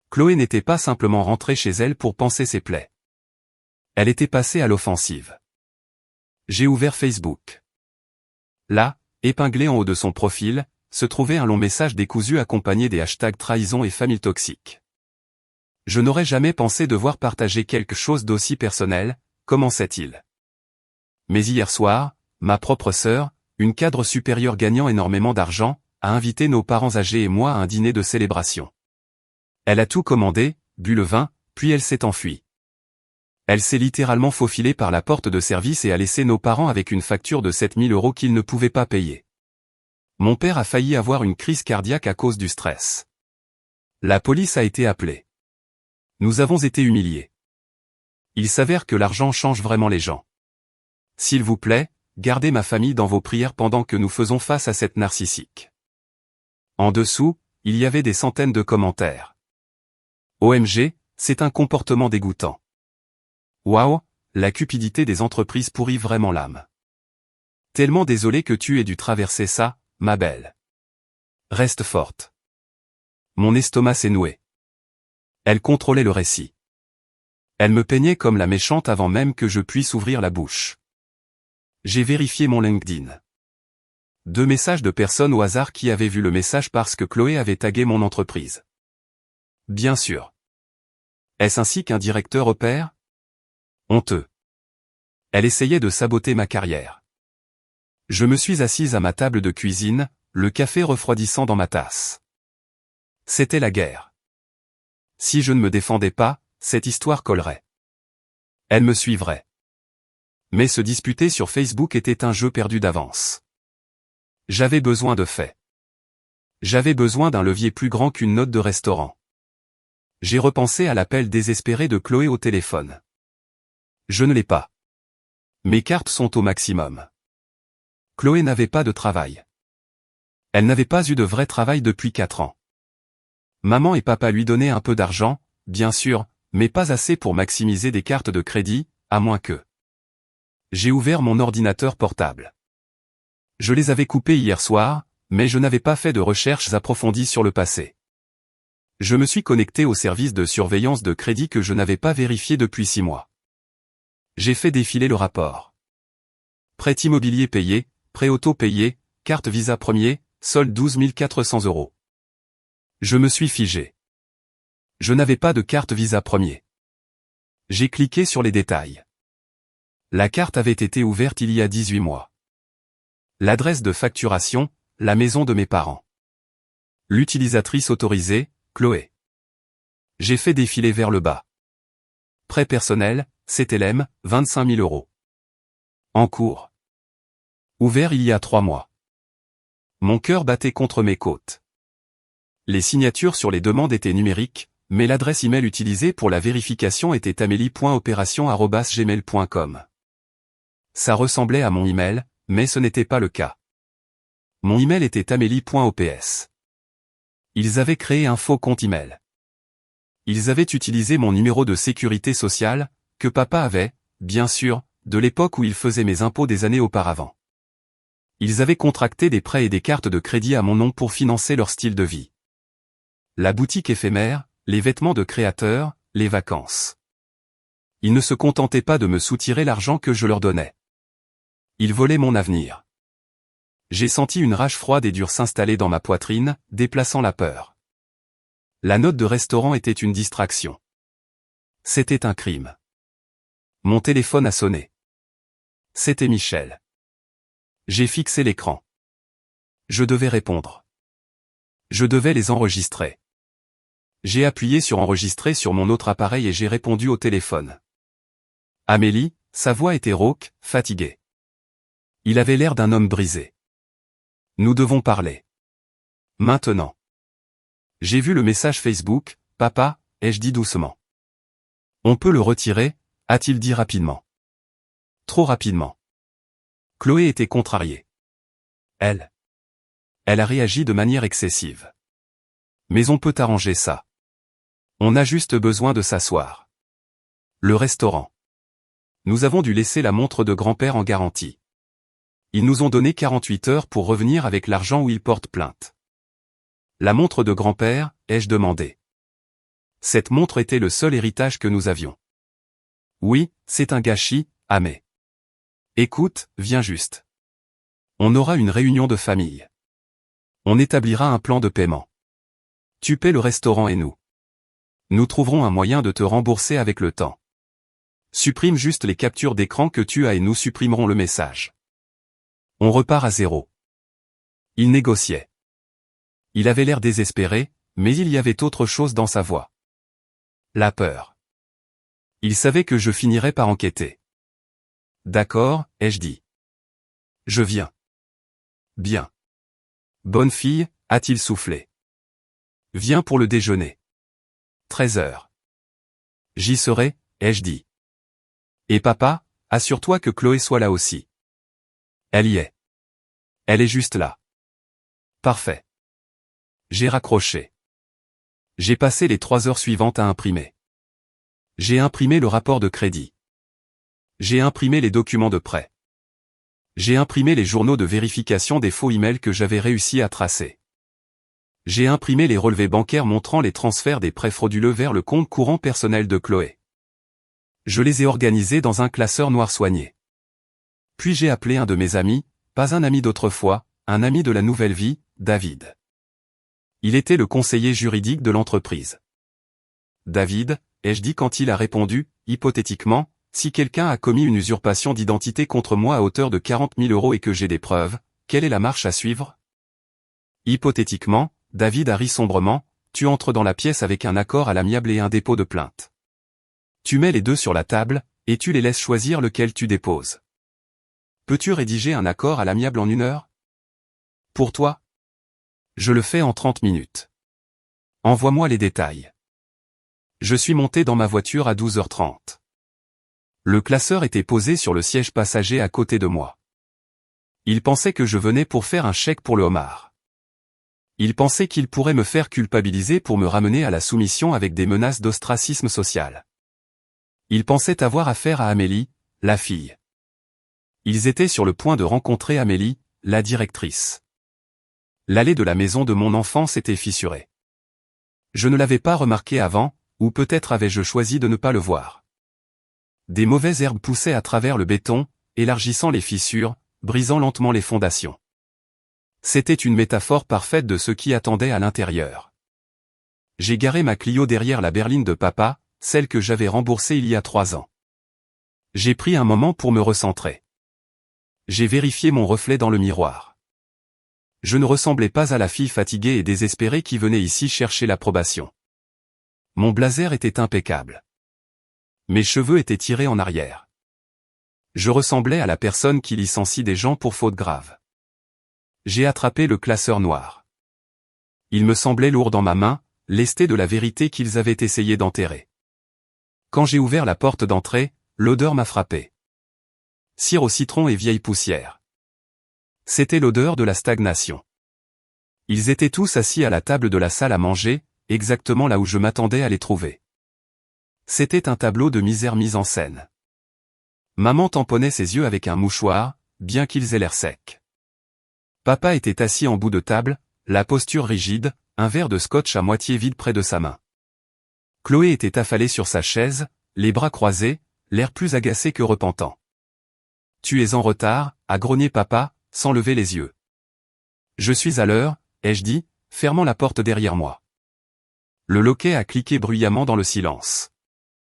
[SPEAKER 1] Chloé n'était pas simplement rentrée chez elle pour panser ses plaies. Elle était passée à l'offensive. J'ai ouvert Facebook. Là, épinglé en haut de son profil, se trouvait un long message décousu accompagné des hashtags trahison et famille toxique. Je n'aurais jamais pensé devoir partager quelque chose d'aussi personnel, commençait-il. Mais hier soir, ma propre sœur, une cadre supérieure gagnant énormément d'argent, a invité nos parents âgés et moi à un dîner de célébration. Elle a tout commandé, bu le vin, puis elle s'est enfuie. Elle s'est littéralement faufilée par la porte de service et a laissé nos parents avec une facture de 7 000 € qu'ils ne pouvaient pas payer. Mon père a failli avoir une crise cardiaque à cause du stress. La police a été appelée. Nous avons été humiliés. Il s'avère que l'argent change vraiment les gens. S'il vous plaît, gardez ma famille dans vos prières pendant que nous faisons face à cette narcissique. En dessous, il y avait des centaines de commentaires. OMG, c'est un comportement dégoûtant. Waouh, la cupidité des entreprises pourrit vraiment l'âme. Tellement désolé que tu aies dû traverser ça, ma belle. Reste forte. Mon estomac s'est noué. Elle contrôlait le récit. Elle me peignait comme la méchante avant même que je puisse ouvrir la bouche. J'ai vérifié mon LinkedIn. 2 messages de personnes au hasard qui avaient vu le message parce que Chloé avait tagué mon entreprise. Bien sûr. Est-ce ainsi qu'un directeur opère? Honteux. Elle essayait de saboter ma carrière. Je me suis assise à ma table de cuisine, le café refroidissant dans ma tasse. C'était la guerre. Si je ne me défendais pas, cette histoire collerait. Elle me suivrait. Mais se disputer sur Facebook était un jeu perdu d'avance. J'avais besoin de faits. J'avais besoin d'un levier plus grand qu'une note de restaurant. J'ai repensé à l'appel désespéré de Chloé au téléphone. Je ne l'ai pas. Mes cartes sont au maximum. Chloé n'avait pas de travail. Elle n'avait pas eu de vrai travail depuis 4 ans. Maman et papa lui donnaient un peu d'argent, bien sûr, mais pas assez pour maximiser des cartes de crédit, à moins que... J'ai ouvert mon ordinateur portable. Je les avais coupés hier soir, mais je n'avais pas fait de recherches approfondies sur le passé. Je me suis connecté au service de surveillance de crédit que je n'avais pas vérifié depuis 6 mois. J'ai fait défiler le rapport. Prêt immobilier payé, prêt auto payé, carte Visa premier, solde 12 400 €. Je me suis figé. Je n'avais pas de carte Visa premier. J'ai cliqué sur les détails. La carte avait été ouverte il y a 18 mois. L'adresse de facturation, la maison de mes parents. L'utilisatrice autorisée, Chloé. J'ai fait défiler vers le bas. Prêt personnel, CTLM, 25 000 euros. En cours. Ouvert il y a 3 mois. Mon cœur battait contre mes côtes. Les signatures sur les demandes étaient numériques, mais l'adresse email utilisée pour la vérification était amélie.opération@gmail.com. Ça ressemblait à mon email, mais ce n'était pas le cas. Mon email était amélie.ops. Ils avaient créé un faux compte email. Ils avaient utilisé mon numéro de sécurité sociale, que papa avait, bien sûr, de l'époque où il faisait mes impôts des années auparavant. Ils avaient contracté des prêts et des cartes de crédit à mon nom pour financer leur style de vie. La boutique éphémère, les vêtements de créateur, les vacances. Ils ne se contentaient pas de me soutirer l'argent que je leur donnais. Ils volaient mon avenir. J'ai senti une rage froide et dure s'installer dans ma poitrine, déplaçant la peur. La note de restaurant était une distraction. C'était un crime. Mon téléphone a sonné. C'était Michel. J'ai fixé l'écran. Je devais répondre. Je devais les enregistrer. J'ai appuyé sur enregistrer sur mon autre appareil et j'ai répondu au téléphone. Amélie, sa voix était rauque, fatiguée. Il avait l'air d'un homme brisé. Nous devons parler. Maintenant. J'ai vu le message Facebook, papa, ai-je dit doucement. On peut le retirer, a-t-il dit rapidement. Trop rapidement. Chloé était contrariée. Elle a réagi de manière excessive. Mais on peut arranger ça. On a juste besoin de s'asseoir. Le restaurant. Nous avons dû laisser la montre de grand-père en garantie. Ils nous ont donné 48 heures pour revenir avec l'argent ou ils portent plainte. La montre de grand-père, ai-je demandé. Cette montre était le seul héritage que nous avions. Oui, c'est un gâchis, Amé. Écoute, viens juste. On aura une réunion de famille. On établira un plan de paiement. Tu paies le restaurant et nous. Nous trouverons un moyen de te rembourser avec le temps. Supprime juste les captures d'écran que tu as et nous supprimerons le message. On repart à zéro. Il négociait. Il avait l'air désespéré, mais il y avait autre chose dans sa voix. La peur. Il savait que je finirais par enquêter. D'accord, ai-je dit. Je viens. Bien. Bonne fille, a-t-il soufflé. Viens pour le déjeuner. 13 heures. J'y serai, ai-je dit. Et papa, assure-toi que Chloé soit là aussi. Elle y est. Elle est juste là. Parfait. J'ai raccroché. J'ai passé les 3 heures suivantes à imprimer. J'ai imprimé le rapport de crédit. J'ai imprimé les documents de prêt. J'ai imprimé les journaux de vérification des faux emails que j'avais réussi à tracer. J'ai imprimé les relevés bancaires montrant les transferts des prêts frauduleux vers le compte courant personnel de Chloé. Je les ai organisés dans un classeur noir soigné. Puis j'ai appelé un de mes amis, pas un ami d'autrefois, un ami de la nouvelle vie, David. Il était le conseiller juridique de l'entreprise. David, ai-je dit quand il a répondu, hypothétiquement, si quelqu'un a commis une usurpation d'identité contre moi à hauteur de 40 000 euros et que j'ai des preuves, quelle est la marche à suivre? Hypothétiquement, David a ri sombrement, tu entres dans la pièce avec un accord à l'amiable et un dépôt de plainte. Tu mets les deux sur la table, et tu les laisses choisir lequel tu déposes. Peux-tu rédiger un accord à l'amiable en 1 heure? Pour toi? Je le fais en 30 minutes. Envoie-moi les détails. Je suis monté dans ma voiture à 12h30. Le classeur était posé sur le siège passager à côté de moi. Il pensait que je venais pour faire un chèque pour le homard. Il pensait qu'il pourrait me faire culpabiliser pour me ramener à la soumission avec des menaces d'ostracisme social. Il pensait avoir affaire à Amélie, la fille. Ils étaient sur le point de rencontrer Amélie, la directrice. L'allée de la maison de mon enfance était fissurée. Je ne l'avais pas remarqué avant, ou peut-être avais-je choisi de ne pas le voir. Des mauvaises herbes poussaient à travers le béton, élargissant les fissures, brisant lentement les fondations. C'était une métaphore parfaite de ce qui attendait à l'intérieur. J'ai garé ma Clio derrière la berline de papa, celle que j'avais remboursée il y a 3 ans. J'ai pris un moment pour me recentrer. J'ai vérifié mon reflet dans le miroir. Je ne ressemblais pas à la fille fatiguée et désespérée qui venait ici chercher l'approbation. Mon blazer était impeccable. Mes cheveux étaient tirés en arrière. Je ressemblais à la personne qui licencie des gens pour faute grave. J'ai attrapé le classeur noir. Il me semblait lourd dans ma main, lesté de la vérité qu'ils avaient essayé d'enterrer. Quand j'ai ouvert la porte d'entrée, l'odeur m'a frappé. Cire au citron et vieille poussière. C'était l'odeur de la stagnation. Ils étaient tous assis à la table de la salle à manger, exactement là où je m'attendais à les trouver. C'était un tableau de misère mise en scène. Maman tamponnait ses yeux avec un mouchoir, bien qu'ils aient l'air secs. Papa était assis en bout de table, la posture rigide, un verre de scotch à moitié vide près de sa main. Chloé était affalée sur sa chaise, les bras croisés, l'air plus agacé que repentant. « Tu es en retard » a grogné papa, sans lever les yeux. « Je suis à l'heure » ai-je dit, fermant la porte derrière moi. Le loquet a cliqué bruyamment dans le silence.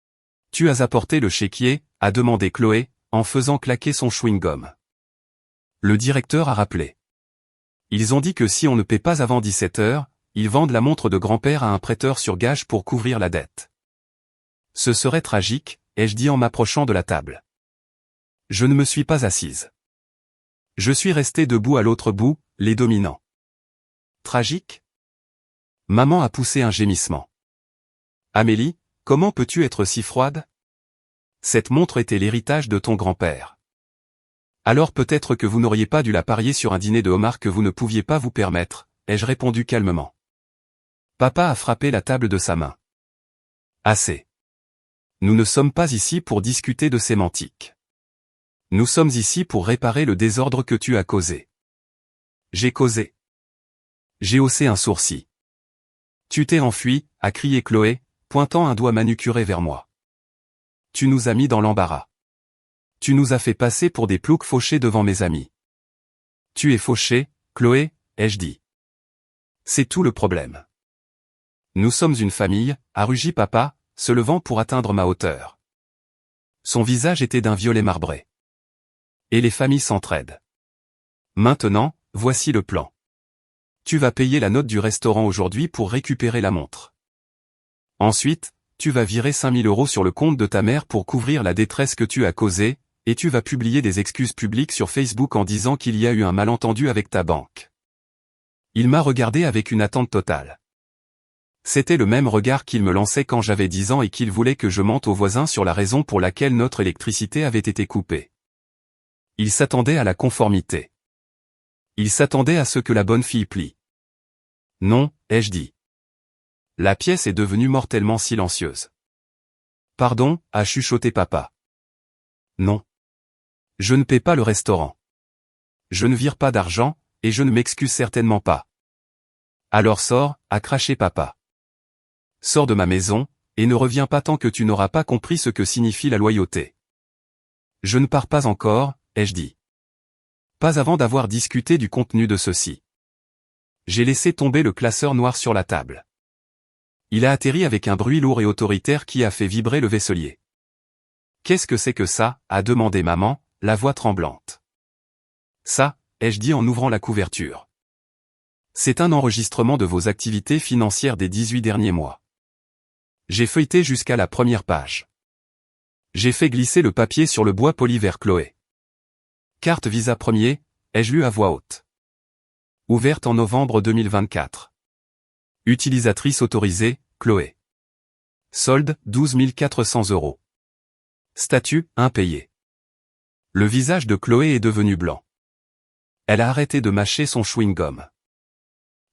[SPEAKER 1] « Tu as apporté le chéquier » a demandé Chloé, en faisant claquer son chewing-gum. Le directeur a rappelé. Ils ont dit que si on ne paie pas avant 17 heures, ils vendent la montre de grand-père à un prêteur sur gage pour couvrir la dette. Ce serait tragique, ai-je dit en m'approchant de la table. Je ne me suis pas assise. Je suis resté debout à l'autre bout, les dominant. Tragique ? Maman a poussé un gémissement. Amélie, comment peux-tu être si froide ? Cette montre était l'héritage de ton grand-père. Alors peut-être que vous n'auriez pas dû la parier sur un dîner de homard que vous ne pouviez pas vous permettre, ai-je répondu calmement. Papa a frappé la table de sa main. Assez. Nous ne sommes pas ici pour discuter de sémantique. Nous sommes ici pour réparer le désordre que tu as causé. J'ai causé. J'ai haussé un sourcil. Tu t'es enfui, a crié Chloé, pointant un doigt manucuré vers moi. Tu nous as mis dans l'embarras. Tu nous as fait passer pour des ploucs fauchés devant mes amis. Tu es fauché, Chloé, ai-je dit. C'est tout le problème. Nous sommes une famille, a rugi papa, se levant pour atteindre ma hauteur. Son visage était d'un violet marbré. Et les familles s'entraident. Maintenant, voici le plan. Tu vas payer la note du restaurant aujourd'hui pour récupérer la montre. Ensuite, tu vas virer 5 000 € sur le compte de ta mère pour couvrir la détresse que tu as causée, et tu vas publier des excuses publiques sur Facebook en disant qu'il y a eu un malentendu avec ta banque. Il m'a regardé avec une attente totale. C'était le même regard qu'il me lançait quand j'avais 10 ans et qu'il voulait que je mente aux voisins sur la raison pour laquelle notre électricité avait été coupée. Il s'attendait à la conformité. Il s'attendait à ce que la bonne fille plie. Non, ai-je dit. La pièce est devenue mortellement silencieuse. Pardon, a chuchoté papa. Non. Je ne paie pas le restaurant. Je ne vire pas d'argent, et je ne m'excuse certainement pas. Alors sors, a craché papa. Sors de ma maison, et ne reviens pas tant que tu n'auras pas compris ce que signifie la loyauté. Je ne pars pas encore, ai-je dit. Pas avant d'avoir discuté du contenu de ceci. J'ai laissé tomber le classeur noir sur la table. Il a atterri avec un bruit lourd et autoritaire qui a fait vibrer le vaisselier. « Qu'est-ce que c'est que ça ?» a demandé maman, la voix tremblante. « Ça » ai-je dit en ouvrant la couverture. « C'est un enregistrement de vos activités financières des 18 derniers mois. » J'ai feuilleté jusqu'à la première page. J'ai fait glisser le papier sur le bois poli vers Chloé. « Carte Visa premier » ai-je lu à voix haute. Ouverte en novembre 2024. Utilisatrice autorisée, Chloé. Solde, 12 400 €. Statut, impayé. Le visage de Chloé est devenu blanc. Elle a arrêté de mâcher son chewing-gum.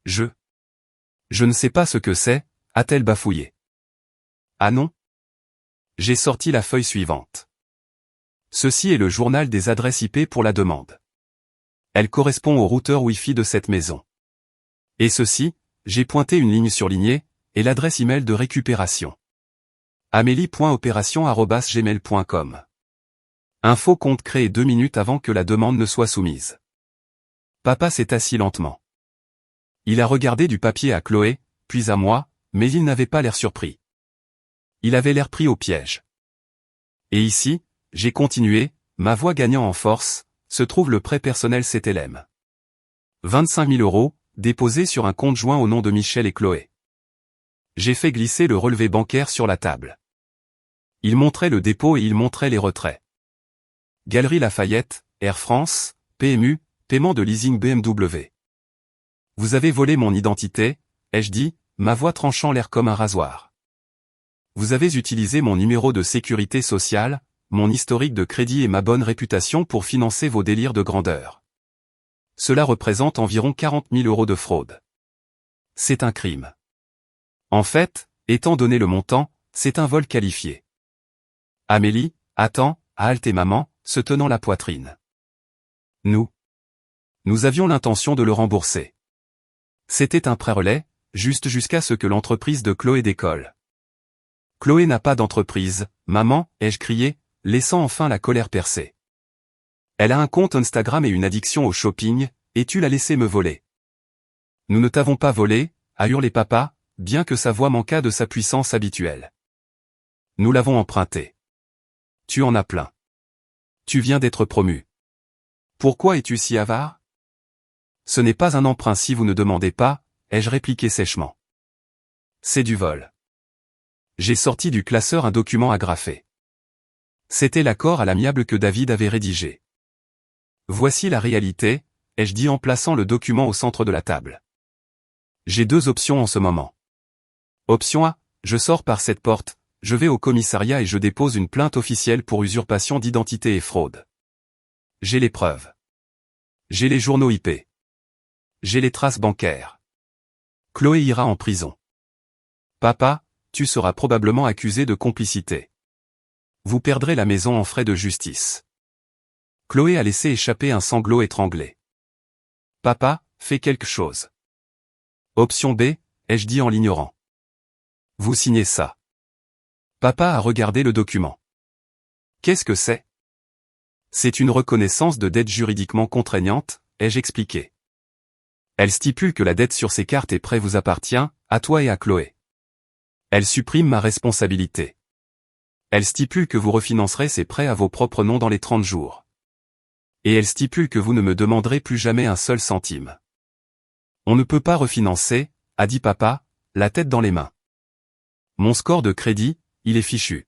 [SPEAKER 1] Je ne sais pas ce que c'est, a-t-elle bafouillé. Ah non? J'ai sorti la feuille suivante. Ceci est le journal des adresses IP pour la demande. Elle correspond au routeur Wi-Fi de cette maison. Et ceci, j'ai pointé une ligne surlignée, et l'adresse email de récupération. amélie.opération@gmail.com. Un faux compte créé 2 minutes avant que la demande ne soit soumise. Papa s'est assis lentement. Il a regardé du papier à Chloé, puis à moi, mais il n'avait pas l'air surpris. Il avait l'air pris au piège. Et ici, J'ai continué, ma voix gagnant en force, se trouve le prêt personnel CTLM. 25 000 euros, déposés sur un compte joint au nom de Michel et Chloé. J'ai fait glisser le relevé bancaire sur la table. Il montrait le dépôt et il montrait les retraits. Galerie Lafayette, Air France, PMU, paiement de leasing BMW. Vous avez volé mon identité, ai-je dit, ma voix tranchant l'air comme un rasoir. Vous avez utilisé mon numéro de sécurité sociale, mon historique de crédit et ma bonne réputation pour financer vos délires de grandeur. Cela représente environ 40 000 euros de fraude. C'est un crime. En fait, étant donné le montant, c'est un vol qualifié. Amélie, attends, a haleté maman, se tenant la poitrine. Nous avions l'intention de le rembourser. C'était un prêt-relais, juste jusqu'à ce que l'entreprise de Chloé décolle. Chloé n'a pas d'entreprise, maman, ai-je crié, laissant enfin la colère percer. Elle a un compte Instagram et une addiction au shopping, et tu l'as laissé me voler. Nous ne t'avons pas volé, a hurlé papa, bien que sa voix manquât de sa puissance habituelle. Nous l'avons emprunté. Tu en as plein. Tu viens d'être promu. Pourquoi es-tu si avare? Ce n'est pas un emprunt si vous ne demandez pas, ai-je répliqué sèchement. C'est du vol. J'ai sorti du classeur un document agrafé. C'était l'accord à l'amiable que David avait rédigé. Voici la réalité, ai-je dit en plaçant le document au centre de la table. J'ai deux options en ce moment. Option A, je sors par cette porte, je vais au commissariat et je dépose une plainte officielle pour usurpation d'identité et fraude. J'ai les preuves. J'ai les journaux IP. J'ai les traces bancaires. Chloé ira en prison. Papa, tu seras probablement accusé de complicité. Vous perdrez la maison en frais de justice. Chloé a laissé échapper un sanglot étranglé. Papa, fais quelque chose. Option B, ai-je dit en l'ignorant. Vous signez ça. Papa a regardé le document. Qu'est-ce que c'est? C'est une reconnaissance de dette juridiquement contraignante, ai-je expliqué. Elle stipule que la dette sur ces cartes et prêts vous appartient, à toi et à Chloé. Elle supprime ma responsabilité. Elle stipule que vous refinancerez ces prêts à vos propres noms dans les 30 jours. Et elle stipule que vous ne me demanderez plus jamais un seul centime. On ne peut pas refinancer, a dit papa, la tête dans les mains. Mon score de crédit, il est fichu.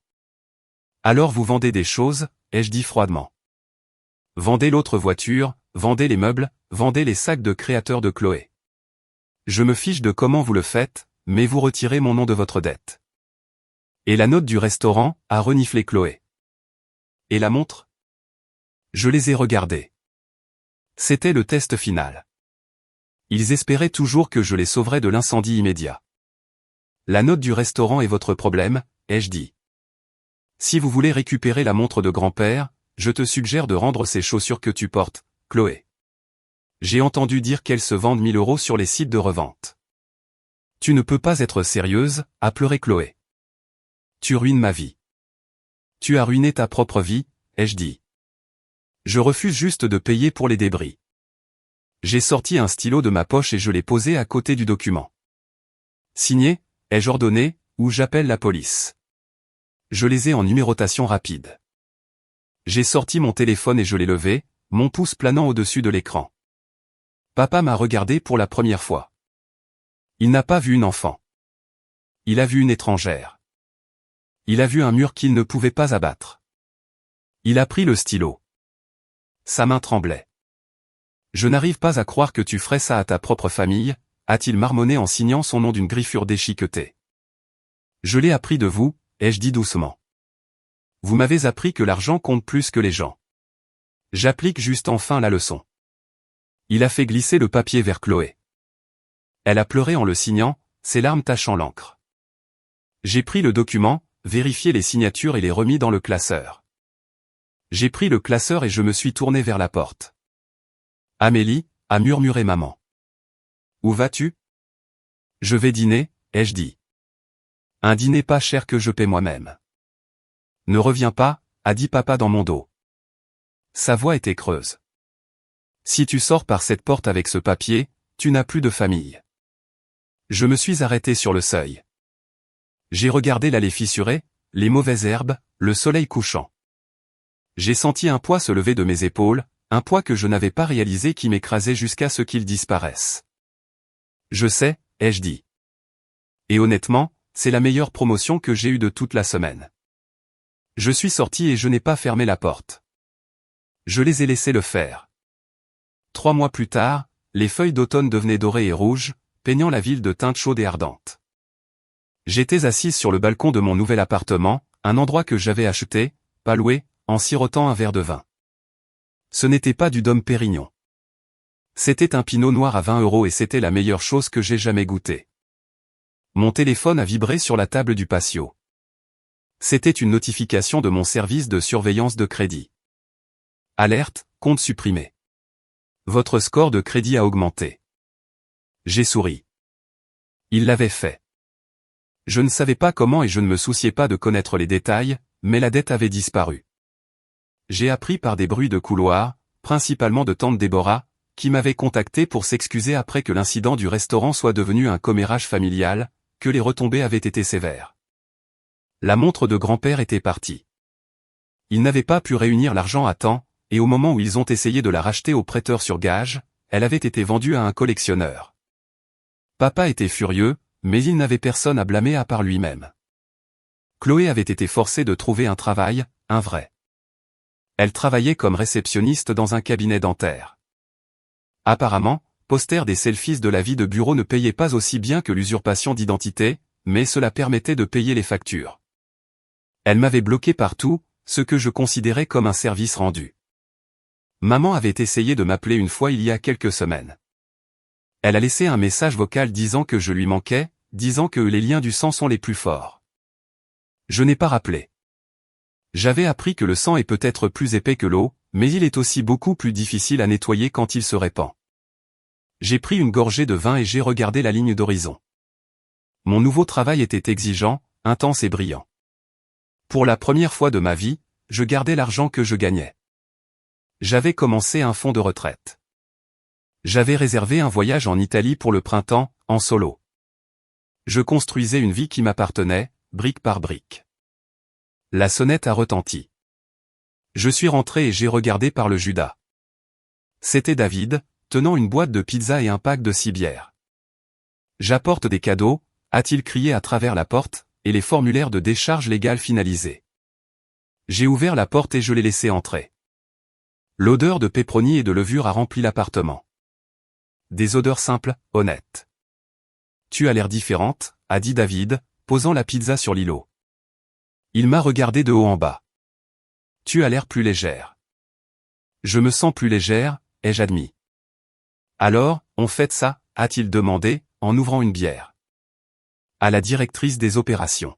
[SPEAKER 1] Alors vous vendez des choses, ai-je dit froidement. Vendez l'autre voiture, vendez les meubles, vendez les sacs de créateurs de Chloé. Je me fiche de comment vous le faites, mais vous retirez mon nom de votre dette. Et la note du restaurant, a reniflé Chloé. Et la montre? Je les ai regardés. C'était le test final. Ils espéraient toujours que je les sauverais de l'incendie immédiat. La note du restaurant est votre problème, ai-je dit. Si vous voulez récupérer la montre de grand-père, je te suggère de rendre ces chaussures que tu portes, Chloé. J'ai entendu dire qu'elles se vendent 1000 euros sur les sites de revente. Tu ne peux pas être sérieuse, a pleuré Chloé. Tu ruines ma vie. Tu as ruiné ta propre vie, ai-je dit. Je refuse juste de payer pour les débris. J'ai sorti un stylo de ma poche et je l'ai posé à côté du document. Signé, ai-je ordonné, ou j'appelle la police. Je les ai en numérotation rapide. J'ai sorti mon téléphone et je l'ai levé, mon pouce planant au-dessus de l'écran. Papa m'a regardé pour la première fois. Il n'a pas vu une enfant. Il a vu une étrangère. Il a vu un mur qu'il ne pouvait pas abattre. Il a pris le stylo. Sa main tremblait. Je n'arrive pas à croire que tu ferais ça à ta propre famille, a-t-il marmonné en signant son nom d'une griffure déchiquetée. Je l'ai appris de vous, ai-je dit doucement. Vous m'avez appris que l'argent compte plus que les gens. J'applique juste enfin la leçon. Il a fait glisser le papier vers Chloé. Elle a pleuré en le signant, ses larmes tachant l'encre. J'ai pris le document, vérifié les signatures et les remis dans le classeur. J'ai pris le classeur et je me suis tourné vers la porte. Amélie, a murmuré maman. Où vas-tu? Je vais dîner, ai-je dit. Un dîner pas cher que je paie moi-même. Ne reviens pas, a dit papa dans mon dos. Sa voix était creuse. Si tu sors par cette porte avec ce papier, tu n'as plus de famille. Je me suis arrêté sur le seuil. J'ai regardé l'allée fissurée, les mauvaises herbes, le soleil couchant. J'ai senti un poids se lever de mes épaules, un poids que je n'avais pas réalisé qui m'écrasait jusqu'à ce qu'il disparaisse. Je sais, ai-je dit. Et honnêtement, c'est la meilleure promotion que j'ai eue de toute la semaine. Je suis sorti et je n'ai pas fermé la porte. Je les ai laissés le faire. 3 mois plus tard, les feuilles d'automne devenaient dorées et rouges, peignant la ville de teintes chaudes et ardentes. J'étais assise sur le balcon de mon nouvel appartement, un endroit que j'avais acheté, pas loué, en sirotant un verre de vin. Ce n'était pas du Dom Pérignon. C'était un pinot noir à 20 € et c'était la meilleure chose que j'ai jamais goûtée. Mon téléphone a vibré sur la table du patio. C'était une notification de mon service de surveillance de crédit. Alerte, compte supprimé. Votre score de crédit a augmenté. J'ai souri. Il l'avait fait. Je ne savais pas comment et je ne me souciais pas de connaître les détails, mais la dette avait disparu. J'ai appris par des bruits de couloir, principalement de tante Déborah, qui m'avait contacté pour s'excuser après que l'incident du restaurant soit devenu un commérage familial, que les retombées avaient été sévères. La montre de grand-père était partie. Ils n'avaient pas pu réunir l'argent à temps, et au moment où ils ont essayé de la racheter au prêteur sur gage, elle avait été vendue à un collectionneur. Papa était furieux, mais il n'avait personne à blâmer à part lui-même. Chloé avait été forcée de trouver un travail, un vrai. Elle travaillait comme réceptionniste dans un cabinet dentaire. Apparemment, poster des selfies de la vie de bureau ne payait pas aussi bien que l'usurpation d'identité, mais cela permettait de payer les factures. Elle m'avait bloqué partout, ce que je considérais comme un service rendu. Maman avait essayé de m'appeler une fois il y a quelques semaines. Elle a laissé un message vocal disant que je lui manquais, disant que les liens du sang sont les plus forts. Je n'ai pas rappelé. J'avais appris que le sang est peut-être plus épais que l'eau, mais il est aussi beaucoup plus difficile à nettoyer quand il se répand. J'ai pris une gorgée de vin et j'ai regardé la ligne d'horizon. Mon nouveau travail était exigeant, intense et brillant. Pour la première fois de ma vie, je gardais l'argent que je gagnais. J'avais commencé un fonds de retraite. J'avais réservé un voyage en Italie pour le printemps, en solo. Je construisais une vie qui m'appartenait, brique par brique. La sonnette a retenti. Je suis rentré et j'ai regardé par le Judas. C'était David, tenant une boîte de pizza et un pack de 6 bières. J'apporte des cadeaux, a-t-il crié à travers la porte, et les formulaires de décharge légale finalisés. J'ai ouvert la porte et je l'ai laissé entrer. L'odeur de péperoni et de levure a rempli l'appartement. Des odeurs simples, honnêtes. Tu as l'air différente, a dit David, posant la pizza sur l'îlot. Il m'a regardé de haut en bas. Tu as l'air plus légère. Je me sens plus légère, ai-je admis. Alors, on fête ça, a-t-il demandé, en ouvrant une bière. À la directrice des opérations.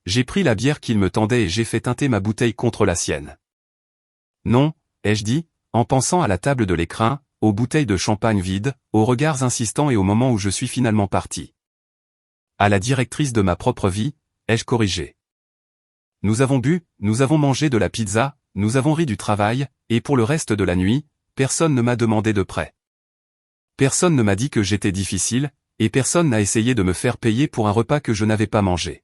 [SPEAKER 1] J'ai pris la bière qu'il me tendait et j'ai fait teinter ma bouteille contre la sienne. Non, ai-je dit, en pensant à la table de l'écrin, aux bouteilles de champagne vides, aux regards insistants et au moment où je suis finalement parti. À la directrice de ma propre vie, ai-je corrigé. Nous avons bu, nous avons mangé de la pizza, nous avons ri du travail, et pour le reste de la nuit, personne ne m'a demandé de prêt. Personne ne m'a dit que j'étais difficile, et personne n'a essayé de me faire payer pour un repas que je n'avais pas mangé.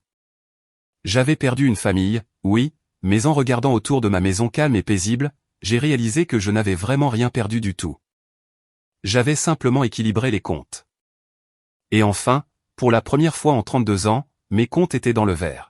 [SPEAKER 1] J'avais perdu une famille, oui, mais en regardant autour de ma maison calme et paisible, j'ai réalisé que je n'avais vraiment rien perdu du tout. J'avais simplement équilibré les comptes. Et enfin, pour la première fois en 32 ans, mes comptes étaient dans le vert.